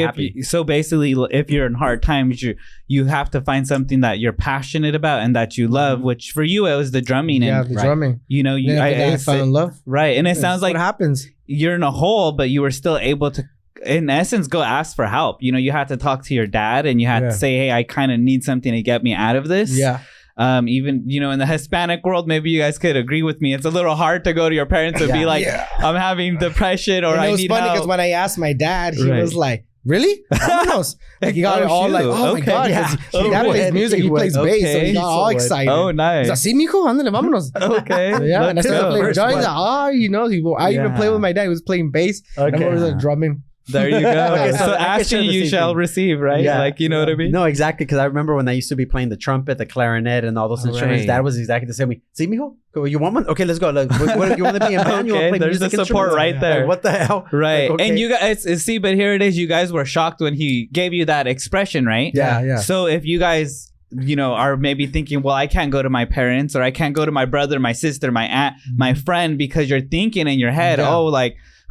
basically if you're in hard times, you have to find something that you're passionate about and that you love, which for you it was the drumming. Yeah, the drumming. I fell in love. Right. And it sounds like what happens. You're in a hole, but you were still able to, in essence, go ask for help. You had to talk to your dad, and you had to say, hey, I kind of need something to get me out of this. Yeah. Even in the Hispanic world, maybe you guys could agree with me. It's a little hard to go to your parents and be like, I'm having depression, or I need help. It was funny because when I asked my dad, he was like, really? Vámonos. Like, he got all like, oh my God. My dad plays music. He plays bass. So he got all excited. Oh, nice. He's like, sí, mijo, ándale, vámonos. Okay. Yeah. And I started playing drums. He's like, he knows. I even played with my dad. He was playing bass. And I was drumming. There you go. Okay, so asking you shall receive, right? Yeah. Like, you know what I mean? No, exactly. Because I remember when I used to be playing the trumpet, the clarinet, and all those instruments, Dad was exactly the same. See, mijo, you want one? Okay, let's go. Like, what, you want to be in band? You want to play there's the support right there. Like, what the hell? Right. Like, and you guys, see, but here it is. You guys were shocked when he gave you that expression, right? Yeah. So if you guys, are maybe thinking, well, I can't go to my parents, or I can't go to my brother, my sister, my aunt, my friend, because you're thinking in your head,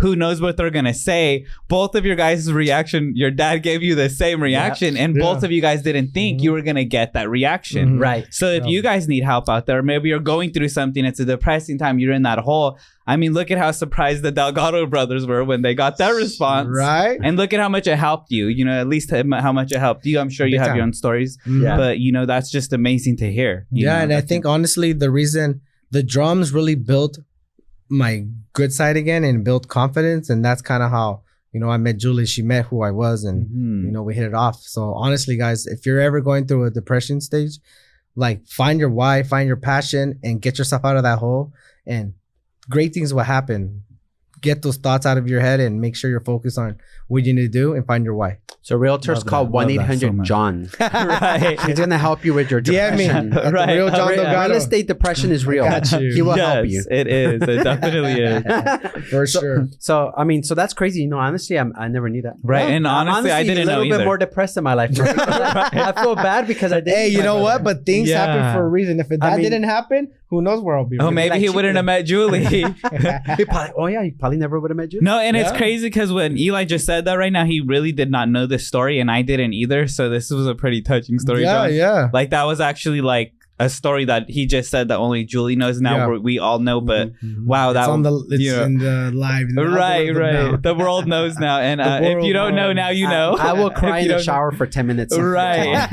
who knows what they're gonna say. Both of your guys' reaction, your dad gave you the same reaction, and both of you guys didn't think you were gonna get that reaction. Right. So if you guys need help out there, maybe you're going through something, it's a depressing time, you're in that hole. I mean, look at how surprised the Delgado brothers were when they got that response. Right. And look at how much it helped you, at least how much it helped you. I'm sure you have your own stories, but that's just amazing to hear. And I think honestly, the reason the drums really built my good side again and built confidence, and that's kind of how I met Julie. She met who I was, and we hit it off. So honestly, guys, if you're ever going through a depression stage, like, find your why, find your passion, and get yourself out of that hole, and great things will happen. Get those thoughts out of your head and make sure you're focused on what you need to do and find your why. So realtors call Love that so 1-800 much. John. Right. He's gonna help you with your DM me. depression. Right. Real John Delgado. Real estate depression is real. Got you. He will help you. Yes, it is. It definitely is. For sure. So I mean, so that's crazy. You know, honestly, I never knew that. Right. And honestly, I didn't a know little bit either. more depressed in my life. I feel bad because I didn't. Hey, you know what? But things Yeah. happen for a reason. If that didn't happen, who knows where I'll be? Oh, right maybe like he wouldn't have met Julie. He probably, oh yeah, you probably never would have met you. No, and it's Yeah. crazy because when Eli just said that right now, he really did not know this story, and I didn't either. So this was a pretty touching story. Yeah, John. yeah. Like that was actually like a story that he just said that only Julie knows. Now Yeah. we all know, but wow, that It's on the it's yeah. in the live. Right. Now. The world knows now, and The if world you don't know knows. now, you know. I will cry If in you the don't- shower for 10 minutes. Right.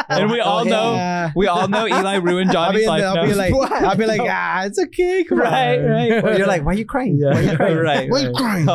And we all know. Yeah. We all know Eli ruined I'll Johnny's be, life. I'll be now. like, What? I'll be like, it's okay. Come Right, on. right. Or you're like, why are you crying? Why are you crying? Right. Why you crying?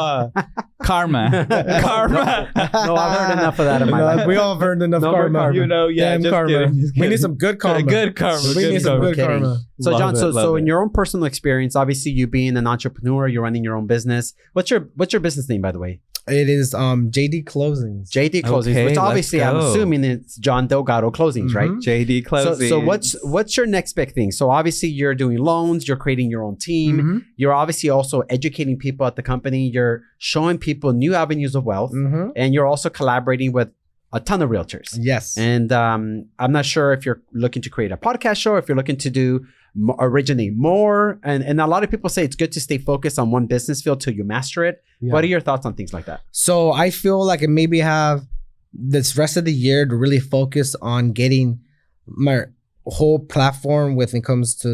Karma. Karma. No, I've heard enough of that in my life. We all have heard enough No more karma. karma. You know, yeah. Damn just karma. kidding, just We kidding. need some good karma. Good karma. We good need some karma. good Kidding. karma. So Love John, it, so love in it. your own personal experience, obviously you being an entrepreneur, you're running your own business. What's your business name, by the way? It is JD Closings. JD Closings, Okay, which let's obviously I'm go. assuming it's John Delgado Closings, right? Mhm. JD So, closing. so what's your next big thing? So obviously you're doing loans, you're creating your own team, Mhm. you're obviously also educating people at the company, you're showing people new avenues of wealth, Mhm. and you're also collaborating with a ton of realtors. Yes. And I'm not sure if you're looking to create a podcast show, if you're looking to do originate more. And a lot of people say it's good to stay focused on one business field till you master it. Yeah. What are your thoughts on things like that? So I feel like I maybe have this rest of the year to really focus on getting my whole platform when it comes to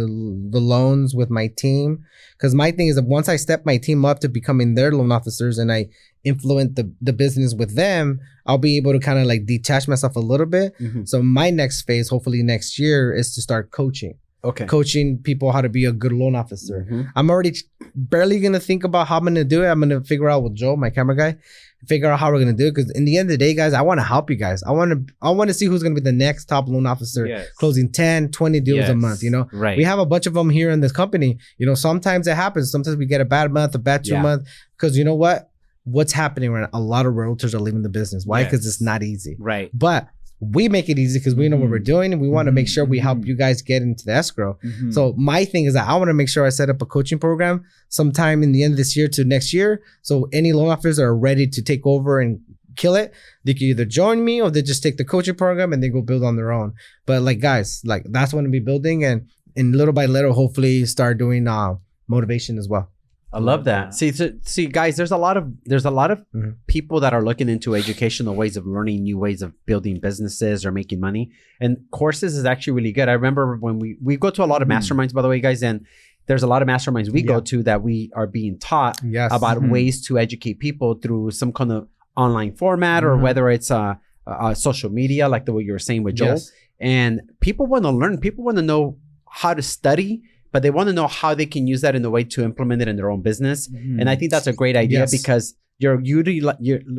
the loans with my team. Because my thing is that once I step my team up to becoming their loan officers and I influence the business with them, I'll be able to kind of like detach myself a little bit. Mhm. So my next phase, hopefully next year, is to start coaching people how to be a good loan officer. Mhm. I'm already barely going to think about how I'm going to do it. I'm going to figure out with Joe, my camera guy, figure out how we're going to do it. Because in the end of the day, guys, I want to help you guys. I want to see who's going to be the next top loan officer, Yes. closing 10, 20 deals a Yes. month, you know? Right. We have a bunch of them here in this company. You know, sometimes it happens. Sometimes we get a bad month, a bad 2 Yeah. month. Because you know what? What's happening right now? A lot of realtors are leaving the business. Why? Because Yes. it's not easy. Right. But we make it easy because we know what we're doing, and we want to make sure we help Mhm. you guys get into the escrow. Mhm. So my thing is that I want to make sure I set up a coaching program sometime in the end of this year to next year. So any loan officers that are ready to take over and kill it, they can either join me or they just take the coaching program and they go build on their own. But like guys, like that's what I'm gonna be building, and little by little, hopefully start doing motivation as well. I love that. See, guys, there's a lot of Mhm. people that are looking into educational ways of learning, new ways of building businesses or making money. And courses is actually really good. I remember when we go to a lot of masterminds, by the way, guys, and there's a lot of masterminds we go to that we are being taught Yes. about Mhm. ways to educate people through some kind of online format or Mhm. whether it's social media, like the way you were saying with Joel. Yes. And people want to learn. People want to know how to study, but they want to know how they can use that in a way to implement it in their own business. And I think that's a great idea Yes. because you're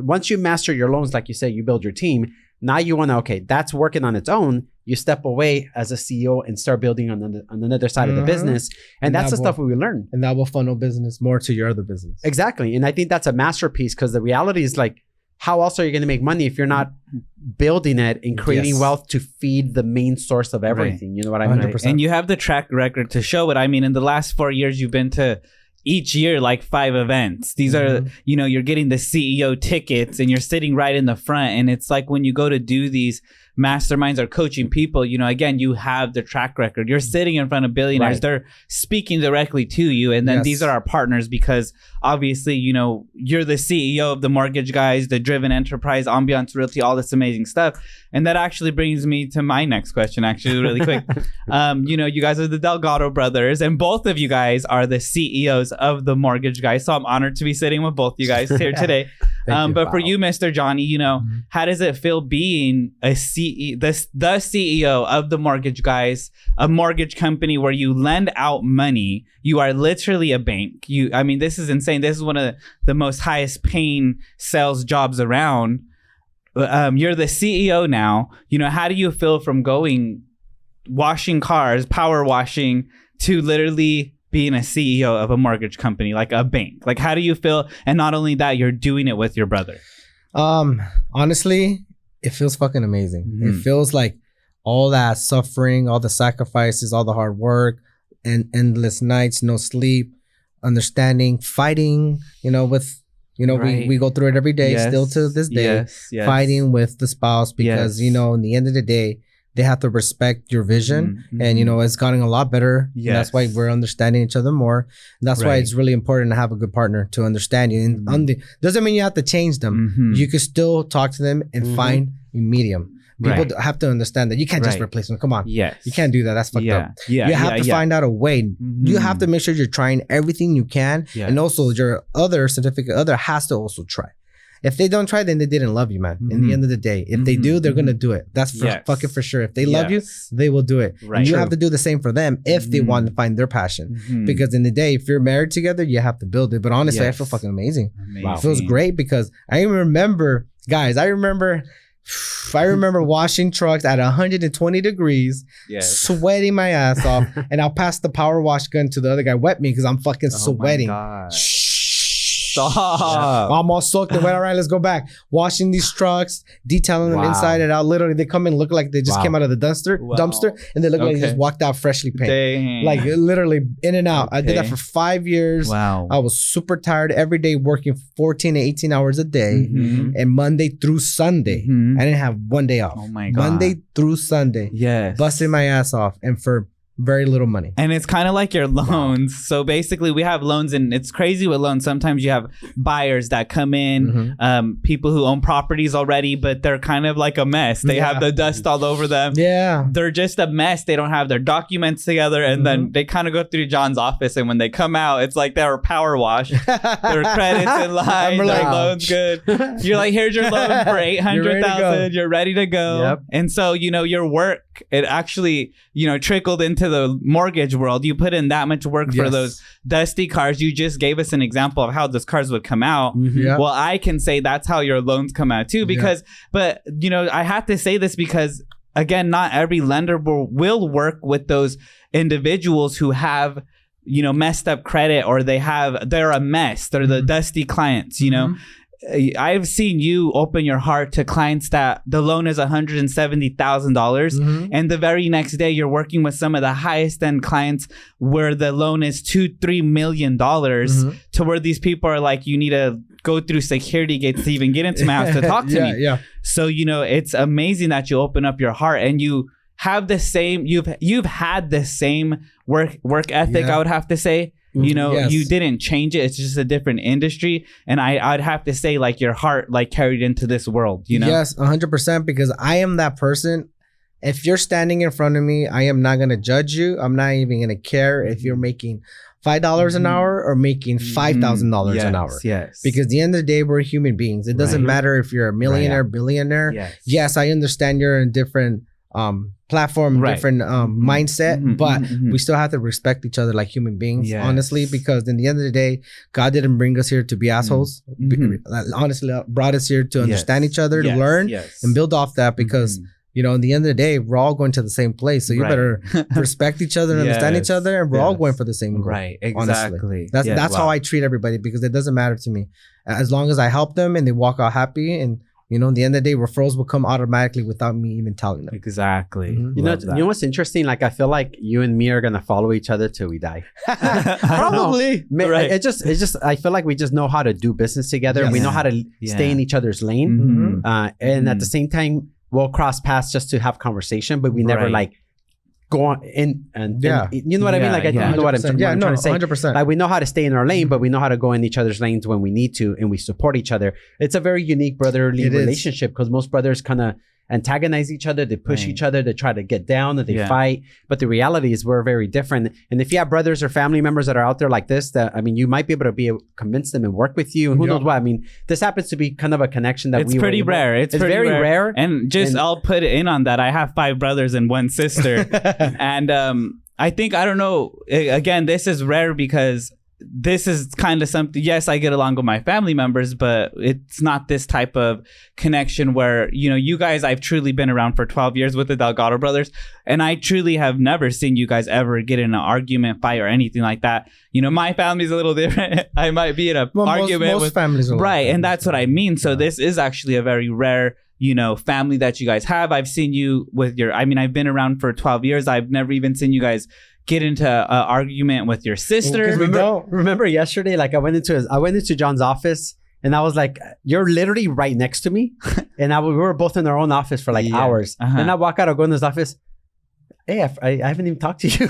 once you master your loans, like you say, you build your team. Now you want to, okay, that's working on its own. You step away as a CEO and start building on another side of the Mhm. business. And that's the That stuff we learn. And that will funnel business more to your other business. Exactly. And I think that's a masterpiece because the reality is like, how else are you going to make money if you're not building it and creating Yes. wealth to feed the main source of everything? You know what I mean? 100%. And you have the track record to show it. I mean, in the last 4 years, you've been to each year like 5 events. These are, you're getting the CEO tickets and you're sitting right in the front. And it's like when you go to do these masterminds or coaching people, again, you have the track record. You're sitting in front of billionaires. Right. They're speaking directly to you. And then Yes. these are our partners because obviously, you're the CEO of the Mortgage Guys, the Driven Enterprise, Ambiance Realty, all this amazing stuff. And that actually brings me to my next question, actually, really quick. You guys are the Delgado brothers, and both of you guys are the CEOs of the Mortgage Guys. So I'm honored to be sitting with both you guys here today. Thank you. But for Wow. you, Mr. Johnny, how does it feel being the CEO of the Mortgage Guys, a mortgage company where you lend out money? You are literally a bank. This is insane. This is one of the most highest paying sales jobs around. You're the CEO now. How do you feel from going washing cars, power washing, to literally being a CEO of a mortgage company, like a bank? Like, how do you feel? And not only that, you're doing it with your brother. Honestly, it feels fucking amazing. Mm-hmm. It feels like all that suffering, all the sacrifices, all the hard work, and endless nights, no sleep, understanding, fighting, with, Right. we go through it every day, Yes. still to this day, Yes. fighting with the spouse because, Yes. in the end of the day, they have to respect your vision. Mhm, And, mhm. it's gotten a lot better. Yes. And that's why we're understanding each other more. And that's why Right. it's really important to have a good partner to understand you. And Mhm. doesn't mean you have to change them. Mhm. You can still talk to them and Mhm. find a medium. People Right. have to understand that you can't just Right. replace them. Come on. Yes. You can't do that. That's fucked up. Yeah. You have to find out a way. You have to make sure you're trying everything you can. Yes. And also your other significant other has to also try. If they don't try, then they didn't love you, man. In the Mhm. end of the day, if they Mhm, do, they're mhm. gonna do it. That's for Yes. fucking for sure. If they love you, Yes. they will do it. Right. And you True. have to do the same for them if they Mhm. want to find their passion. Mhm. Because in the day, if you're married together, you have to build it. But honestly, I Yes. feel fucking amazing. Amazing. It feels great because I remember, guys. I remember washing trucks at 120 degrees, Yes. sweating my ass off, and I'll pass the power wash gun to the other guy, wet me because I'm fucking Oh my sweating. God. Stop. I'm all soaked and wet. All right, let's go back. Washing these trucks, detailing them Wow. inside and out. Literally, they come in, look like they just Wow. came out of the Wow. dumpster, and they look like they Okay. just walked out freshly painted. Dang. Like literally in and out. I did that Okay. for 5 years. Wow. I was super tired every day, working 14 to 18 hours a day, Mhm. and Monday through Sunday. Mhm. I didn't have one day off. Oh my God. Monday through Sunday, Yes. busting my ass off, and for very little money. And it's kind of like your loans. So basically, we have loans, and it's crazy with loans. Sometimes you have buyers that come in, people who own properties already, but they're kind of like a mess. They have the dust all over them. Yeah. They're just a mess. They don't have their documents together, and then they kind of go through John's office. And when they come out, it's like they were power washed. Their credits in line, I'm their like, loans good. You're like, here's your loan for $800,000. You're ready to go. Yep. And so your work, it actually trickled into the mortgage world. You put in that much work for Yes. those dusty cars. You just gave us an example of how those cars would come out. Yeah. Well, I can say that's how your loans come out too, because, but I have to say this because, again, not every lender will work with those individuals who have, messed up credit, or they're a mess. They're the dusty clients, I've seen you open your heart to clients that the loan is $170,000, and the very next day you're working with some of the highest end clients where the loan is $2-3 million, to where these people are like, you need to go through security gates to even get into my house to talk to me. Yeah. So it's amazing that you open up your heart and you have the same. You've had the same work ethic. I would have to say. Yes. You didn't change it. It's just a different industry. And I'd have to say, like, your heart, like, carried into this world, Yes, 100%, because I am that person. If you're standing in front of me, I am not going to judge you. I'm not even going to care if you're making $5 an hour or making $5,000 an hour. Yes. Because at the end of the day, we're human beings. It doesn't matter if you're a millionaire, billionaire. Yes. Yes, I understand you're in different platform, different mindset, but we still have to respect each other like human beings, honestly, because in the end of the day, God didn't bring us here to be assholes. Honestly, brought us here to understand each other, to learn and build off that, because in the end of the day, we're all going to the same place. So you better respect each other and understand each other, and we're all going for the same goal. Right, exactly. Honestly. That's how I treat everybody, because it doesn't matter to me. As long as I help them and they walk out happy, and at the end of the day, referrals will come automatically without me even telling them. Exactly. You know what's interesting? Like, I feel like you and me are gonna follow each other till we die. Probably. Right. It's just. I feel like we just know how to do business together. Yes. We know how to stay in each other's lane, and at the Mhm. same time, we'll cross paths just to have conversation, but we never Right. like go on in and you know what I mean? Yeah, like, yeah. you know what I'm trying to say. 100%. Like, we know how to stay in our lane, but we know how to go in each other's lanes when we need to, and we support each other. It's a very unique brotherly It is. relationship, because most brothers kind of antagonize each other. They push Right. each other. They try to get down, and they fight. But the reality is we're very different. And if you have brothers or family members that are out there like this, you might be able to convince them and work with you. And who knows what? I mean, this happens to be kind of a connection that It's pretty rare. It's pretty very rare. And I'll put it in on that. I have 5 brothers and 1 sister. And I think, I don't know, again, this is rare because this is kind of something, yes, I get along with my family members, but it's not this type of connection where, you know, you guys, I've truly been around for 12 years with the Delgado brothers, and I truly have never seen you guys ever get in an argument, fight, or anything like that. You know, my family's a little different. I might be in an argument most with families are right, like and that's what I mean. So this is actually a very rare, you know, family that you guys have. I've seen you with your, I mean, I've been around for 12 years. I've never even seen you guys get into an argument with your sister. Remember yesterday, like I went into John's office, and I was like, "You're literally right next to me," and we were both in our own office for like hours. And I walk out, I go in this office. Hey, I haven't even talked to you,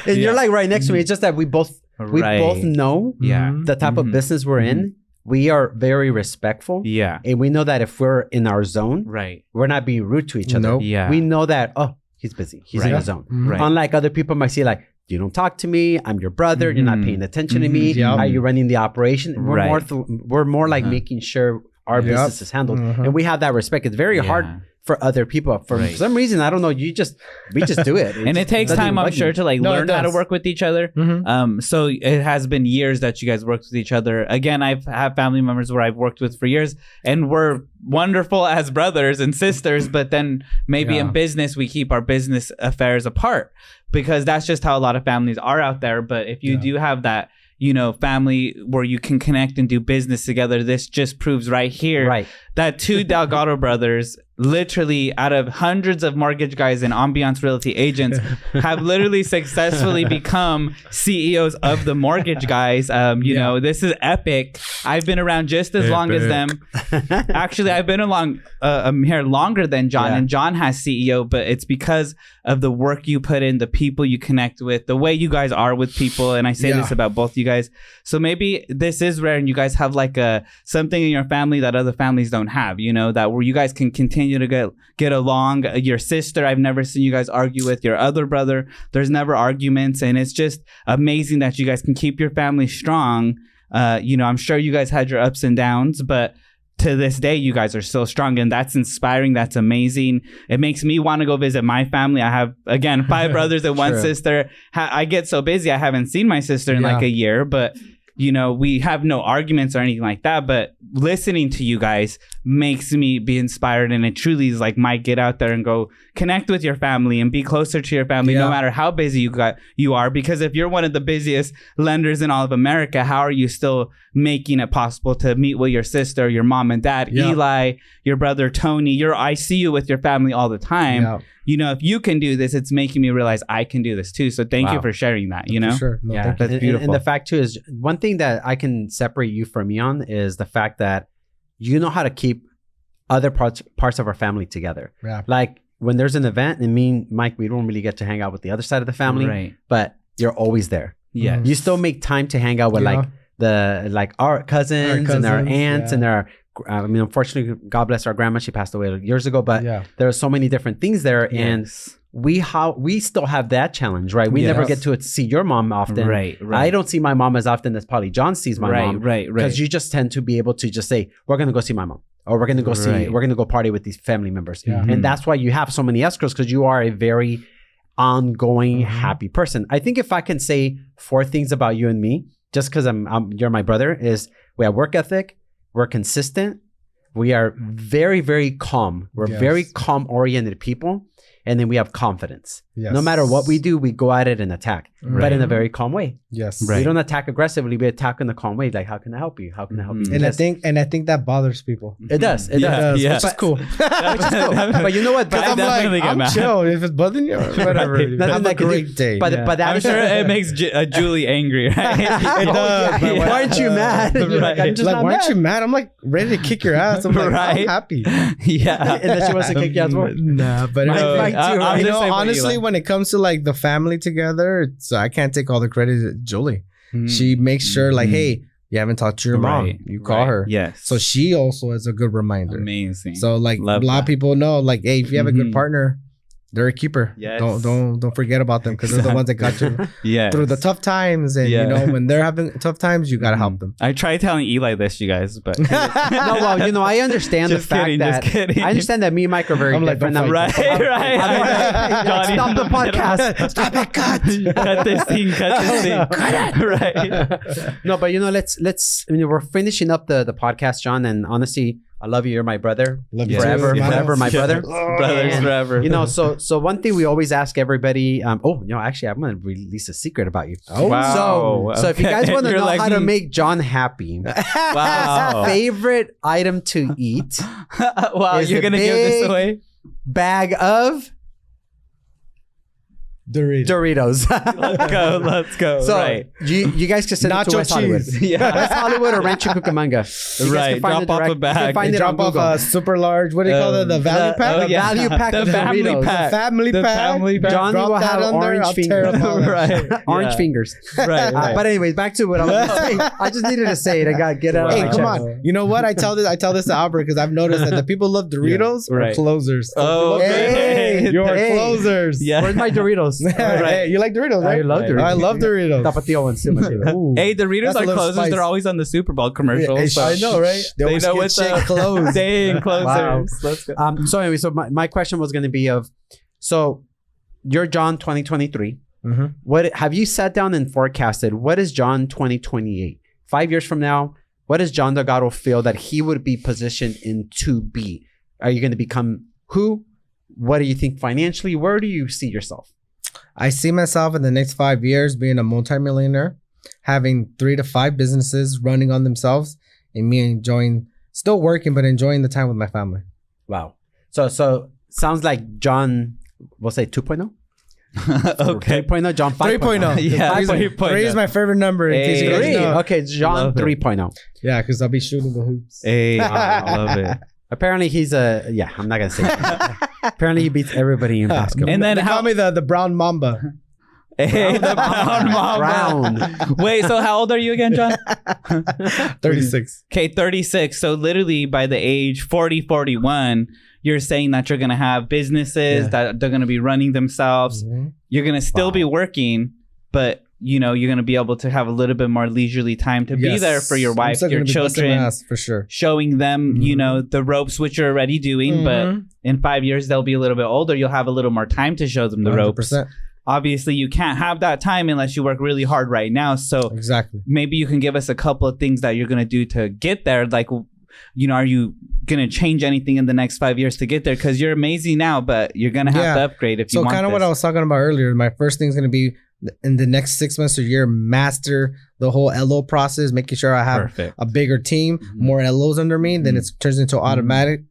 and you're like right next to me. It's just that we both know the type of business we're in. We are very respectful. Yeah. And we know that if we're in our zone, we're not being rude to each other. Nope. Yeah. We know that, oh, he's busy. He's in his zone. Unlike other people might see like, you don't talk to me. I'm your brother. You're not paying attention to me. How are you running the operation? We're more like making sure our business is handled. And we have that respect. It's very hard for other people. For some reason, I don't know. We just do it. And it takes time, I'm sure, to like learn how to work with each other. So it has been years that you guys worked with each other. Again, I've had family members where I've worked with for years, and we're wonderful as brothers and sisters. But then maybe in business, we keep our business affairs apart, because that's just how a lot of families are out there. But if you do have that, you know, family where you can connect and do business together, this just proves right here that two Delgado brothers, literally out of hundreds of mortgage guys and ambiance realty agents, have literally successfully become CEOs of the mortgage guys. You know, this is epic. I've been around just as long as them. Actually, I've been along here longer than John, and John has CEO, but it's because of the work you put in, the people you connect with, the way you guys are with people. And I say this about both you guys. So maybe this is rare, and you guys have like something in your family that other families don't have, you know, that where you guys can continue to get along. Your sister, I've never seen you guys argue with. Your other brother, there's never arguments. And it's just amazing that you guys can keep your family strong. You know, I'm sure you guys had your ups and downs, but to this day, you guys are still strong, and that's inspiring. That's amazing. It makes me want to go visit my family. I have, again, 5 brothers and 1 sister. I get so busy, I haven't seen my sister in like a year, but you know, we have no arguments or anything like that. But listening to you guys makes me be inspired, and it truly is like, Mike, get out there and go connect with your family and be closer to your family, no matter how busy you are. Because if you're one of the busiest lenders in all of America, how are you still making it possible to meet with your sister, your mom and dad, Eli, your brother Tony? I see you with your family all the time. You know, if you can do this, it's making me realize I can do this too. So thank you for sharing that, you know? For sure. No, that's beautiful. And the fact too is, one thing that I can separate you from me on is the fact that you know how to keep other parts of our family together. Like when there's an event, and me and Mike, we don't really get to hang out with the other side of the family, but you're always there. You still make time to hang out with like our cousins and our aunts and our, I mean, unfortunately, God bless our grandma, she passed away years ago, but there are so many different things there. And we still have that challenge, right? We never get to see your mom often. I don't see my mom as often as probably John sees my mom. Because you just tend to be able to just say, we're going to go see my mom, or we're going to go we're going to go party with these family members. And that's why you have so many escrows, because you are a very ongoing, happy person. I think if I can say 4 things about you and me, just because you're my brother, is we have work ethic, we're consistent, we are very, very calm. We're very calm-oriented people. And then we have confidence. No matter what we do, we go at it and attack, but in a very calm way. We don't attack aggressively. We attack in a calm way. Like, how can I help you? How can I help you? And I think that bothers people. It does. It does. Which is cool. But you know what? But I'm chill. If it's bothering you, whatever. Have a great day. But I'm sure it makes Julie angry, right? It does. Why aren't you mad? Why aren't you mad? I'm like ready to kick your ass. I'm like, I'm happy. And then she wants to kick your ass more. Nah, but you know, honestly, when it comes to like the family together, I can't take all the credit to Julie. She makes sure like, hey, you haven't talked to your mom, you call her. So she also is a good reminder. Amazing. So like a lot of people know, like, hey, if you have a good partner, they're a keeper. Yes. Don't forget about them because they're the ones that got you through the tough times. And you know, when they're having tough times, you gotta help them. I tried telling Eli this, you guys, but No, well, you know, I understand the fact that I understand that me and Mike are very different. Right. Stop the podcast. Stop it, cut. Cut this thing. Right. No, but you know, let's. I mean, we're finishing up the podcast, John, and honestly, I love you. You're my brother. Love you forever, too. forever, my brother. Brothers forever. You know, so one thing we always ask everybody. You know, actually, I'm gonna release a secret about you. Oh, wow. So if you guys want to know like, how to make John happy, wow, favorite item to eat. Wow, you're gonna give this away? Bag of Doritos. Let's go. So right. you guys can send it to Nacho West Hollywood. cheese. Yeah. West Hollywood or Rancho Cucamonga. You guys Right. can find Drop off a bag. You can find it Drop on off Google. a super large. What do you call it? The value pack. Oh, yeah. Value pack The of family Doritos. pack. Family The pack. family pack. John Drop will that have on there, orange I'll tear fingers. them all. Right. Orange Yeah. fingers. Right. But anyways, back to what I was going to say. I just needed to say it. I got to get it out of Hey, my come chest. on. You know what? I tell this to Albert because I've noticed that the people love Doritos or Right. closers. Oh, Hey, okay. You're hey. closers. Yeah. Where's my Doritos? Hey, you like Doritos, right? I love Doritos. I love Doritos. Tapatio ones too. Ooh. Hey, Doritos That's a are little closers. spice. They're always on the Super Bowl commercials. I know, right? They always know get what's shit up. closed. Dang, closers. Wow. Let's go. So anyway, so my question was going to be so you're John 2023. Mm-hmm. What have you sat down and forecasted? What is John 2028? 5 years from now, what does John Delgado feel that he would be positioned in to be? Are you going to become who? What do you think financially? Where do you see yourself? I see myself in the next 5 years being a multimillionaire, having 3 to 5 businesses running on themselves, and me enjoying, still working, but enjoying the time with my family. Wow. So sounds like John, we'll say 2.0? Okay. 3.0, John 5.0. 3.0. Yeah, 3 is my favorite number. In case you guys Three. know. Okay, John Love it. 3.0. Yeah, because I'll be shooting the hoops. Hey, I love it. Apparently he's I'm not going to say that. Apparently he beats everybody in basketball. And then they call me the brown mamba. Hey, the brown mama. Brown. Wait, so how old are you again, John? 36. Okay, 36. So literally by the age 40, 41, you're saying that you're going to have businesses that they're going to be running themselves. Mm-hmm. You're going to still be working, but you know, you're going to be able to have a little bit more leisurely time to be there for your wife, your children, for sure. showing them, you know, the ropes, which you're already doing. But in 5 years, they'll be a little bit older. You'll have a little more time to show them the 100%. ropes. Obviously, you can't have that time unless you work really hard right now. So Exactly. maybe you can give us a couple of things that you're going to do to get there. Like, you know, are you going to change anything in the next 5 years to get there? Because you're amazing now, but you're going to have to upgrade if you want. So kind of what I was talking about earlier, my first thing is going to be in the next 6 months or year, master the whole LO process, making sure I have a bigger team, more LOs under me. Then it turns into automatic,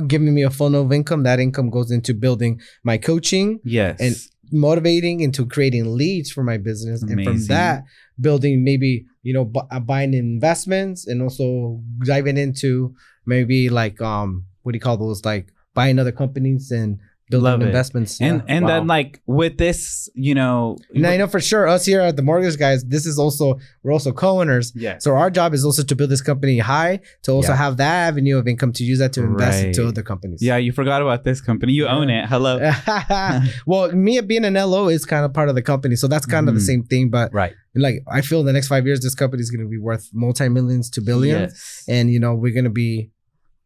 giving me a funnel of income. That income goes into building my coaching. Yes. And motivating into creating leads for my business. Amazing. And from that, building maybe, you know, buying investments and also diving into maybe like, what do you call those? Like buying other companies and building investments. And then like with this, you know. And I know for sure us here at the Mortgage Guys, we're also co-owners. Yeah. So our job is also to build this company high, to also have that avenue of income to use that to invest into other companies. Yeah, you forgot about this company. You own it. Hello. Well, me being an LO is kind of part of the company. So that's kind of the same thing. But like I feel in the next 5 years, this company is going to be worth multi-millions to billions. Yes. And, you know, we're going to be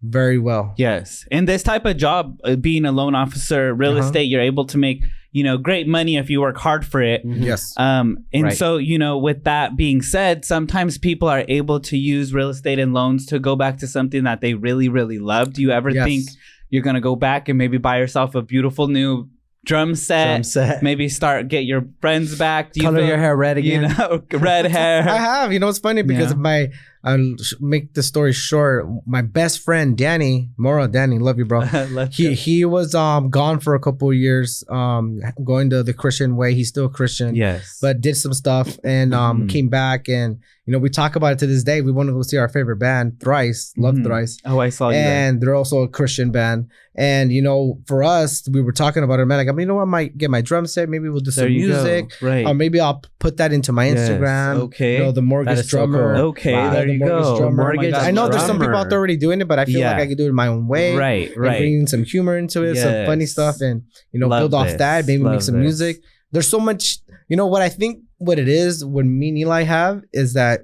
very well. Yes. And this type of job, being a loan officer, real estate, you're able to make, you know, great money if you work hard for it. Yes. So, you know, with that being said, sometimes people are able to use real estate and loans to go back to something that they really, really love. Do you ever think you're going to go back and maybe buy yourself a beautiful new drum set? Maybe get your friends back. Do you Color your hair red again. You know, red hair. I have. You know, it's funny because I'll make the story short. My best friend, Danny, love you, bro. He was gone for a couple of years, going to the Christian way. He's still a Christian. Yes. But did some stuff and came back. And, you know, we talk about it to this day. We want to go see our favorite band, Thrice. Love Thrice. Oh, I saw you. And they're also a Christian band. And, you know, for us, we were talking about it, man. Like, I mean, you know what? I might get my drum set. Maybe we'll do some music. Right. Or maybe I'll put that into my Instagram. Okay. You know, the Mortgage Drummer. So cool. Okay. Wow. There you you mortgage go. drummer. Mortgage I know there's some people drummer. out there already doing it, but I feel like I could do it my own way. Right, And right. bringing some humor into it, some funny Yes. stuff, and Love build off this. that. Maybe Love make some this. music. There's so much. What I think what it is, what me and Eli have, is that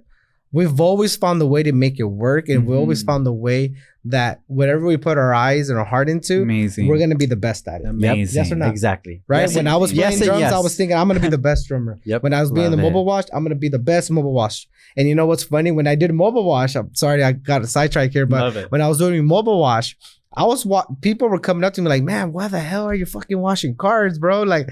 we've always found a way to make it work, and we always found a way that whatever we put our eyes and our heart into, Amazing. we're gonna be the best at it. Amazing. Yes or not? Exactly. Right? Yes When and- I was playing yes and drums, yes. I was thinking I'm gonna be the best drummer. Yep. When I was being the Love mobile wash, I'm gonna be the best mobile wash. And you know what's funny? When I did mobile wash, I'm sorry I got a sidetrack here, Love but it. when I was doing mobile wash, people were coming up to me like, man, why the hell are you fucking washing cars, bro? Like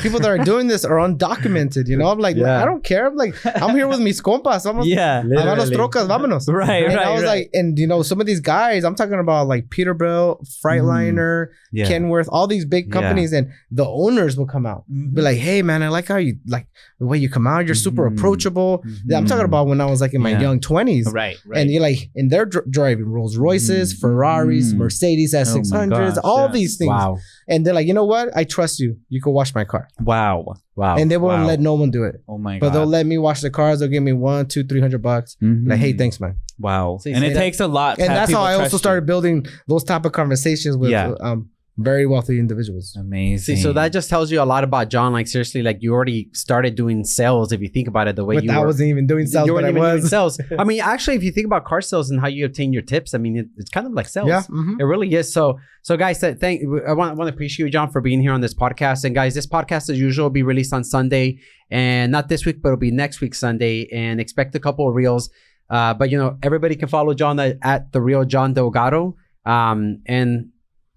people that are doing this are undocumented, I'm like, Yeah. I don't care. I'm like, I'm here with mis compas. Yeah. Vámonos trocas, vámonos. Right, And right, I was right. like, and some of these guys, I'm talking about like Peterbilt, Freightliner, Yeah. Kenworth, all these big companies, and the owners will come out, be like, hey man, I like how you like the way you come out. You're super approachable. I'm talking about when I was like in my Yeah. young 20s. Right, right. And you're like, and they're driving Rolls Royces, Ferraris, Mercedes S600s, gosh, all yeah. things. Wow. And they're like, you know what? I trust you. You can wash my car. Wow. Wow. And they won't Wow. let no one do it. Oh my But God. they'll let me wash the cars. They'll give me $100, $200, $300. Like, hey, thanks, man. Wow. See, And it that- takes a lot. to And have that's how people I also trust you. started building those type of conversations with Yeah. very wealthy individuals. Amazing. See, so that just tells you a lot about John. Like seriously, like you already started doing sales. If you think about it, the way But you I were, wasn't even doing sales, you but weren't I even doing was. sales. I mean, actually, if you think about car sales and how you obtain your tips, I mean, it's kind of like sales. Yeah. It really is. So guys, I want to appreciate you, John, for being here on this podcast. And guys, this podcast as usual will be released on Sunday, and not this week, but it'll be next week Sunday. And expect a couple of reels. But everybody can follow John at the real John Delgado. And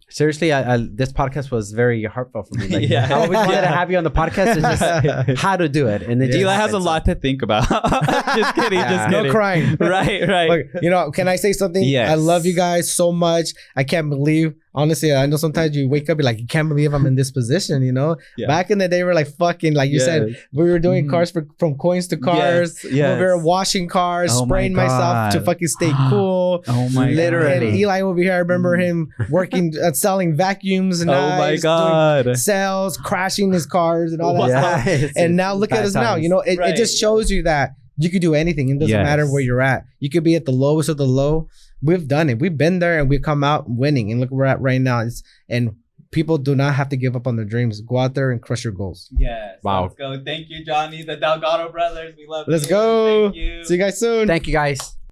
seriously, this podcast was very heartfelt for me. Like, Yeah. I always wanted to have you on the podcast. It's just how to do it, and it just Eli has a happened. lot to think about. Just kidding. Yeah. Just No kidding. crying. Right, right. Like, can I say something? Yes. I love you guys so much. I can't believe, honestly, I know sometimes you wake up, you're like, you can't believe I'm in this position, Yeah. Back in the day, we're like fucking, like you said, we were doing cars from coins to cars. Yes. We were washing cars, Oh my spraying myself to God. fucking stay cool. Oh my God. Literally. And Eli over here, I remember him working at selling vacuums and Oh my knives, God. doing sales, crashing his cars and all that Yeah, stuff. it's- And now it's look at bad us now. times. It just shows you that you could do anything. It doesn't Yes. matter where you're at. You could be at the lowest of the low. We've done it. We've been there and we've come out winning. And look where we're at right now. And people do not have to give up on their dreams. Go out there and crush your goals. Yes. Wow. Let's go. Thank you, Johnny, the Delgado brothers. We love you. Let's go. Thank you. See you guys soon. Thank you, guys.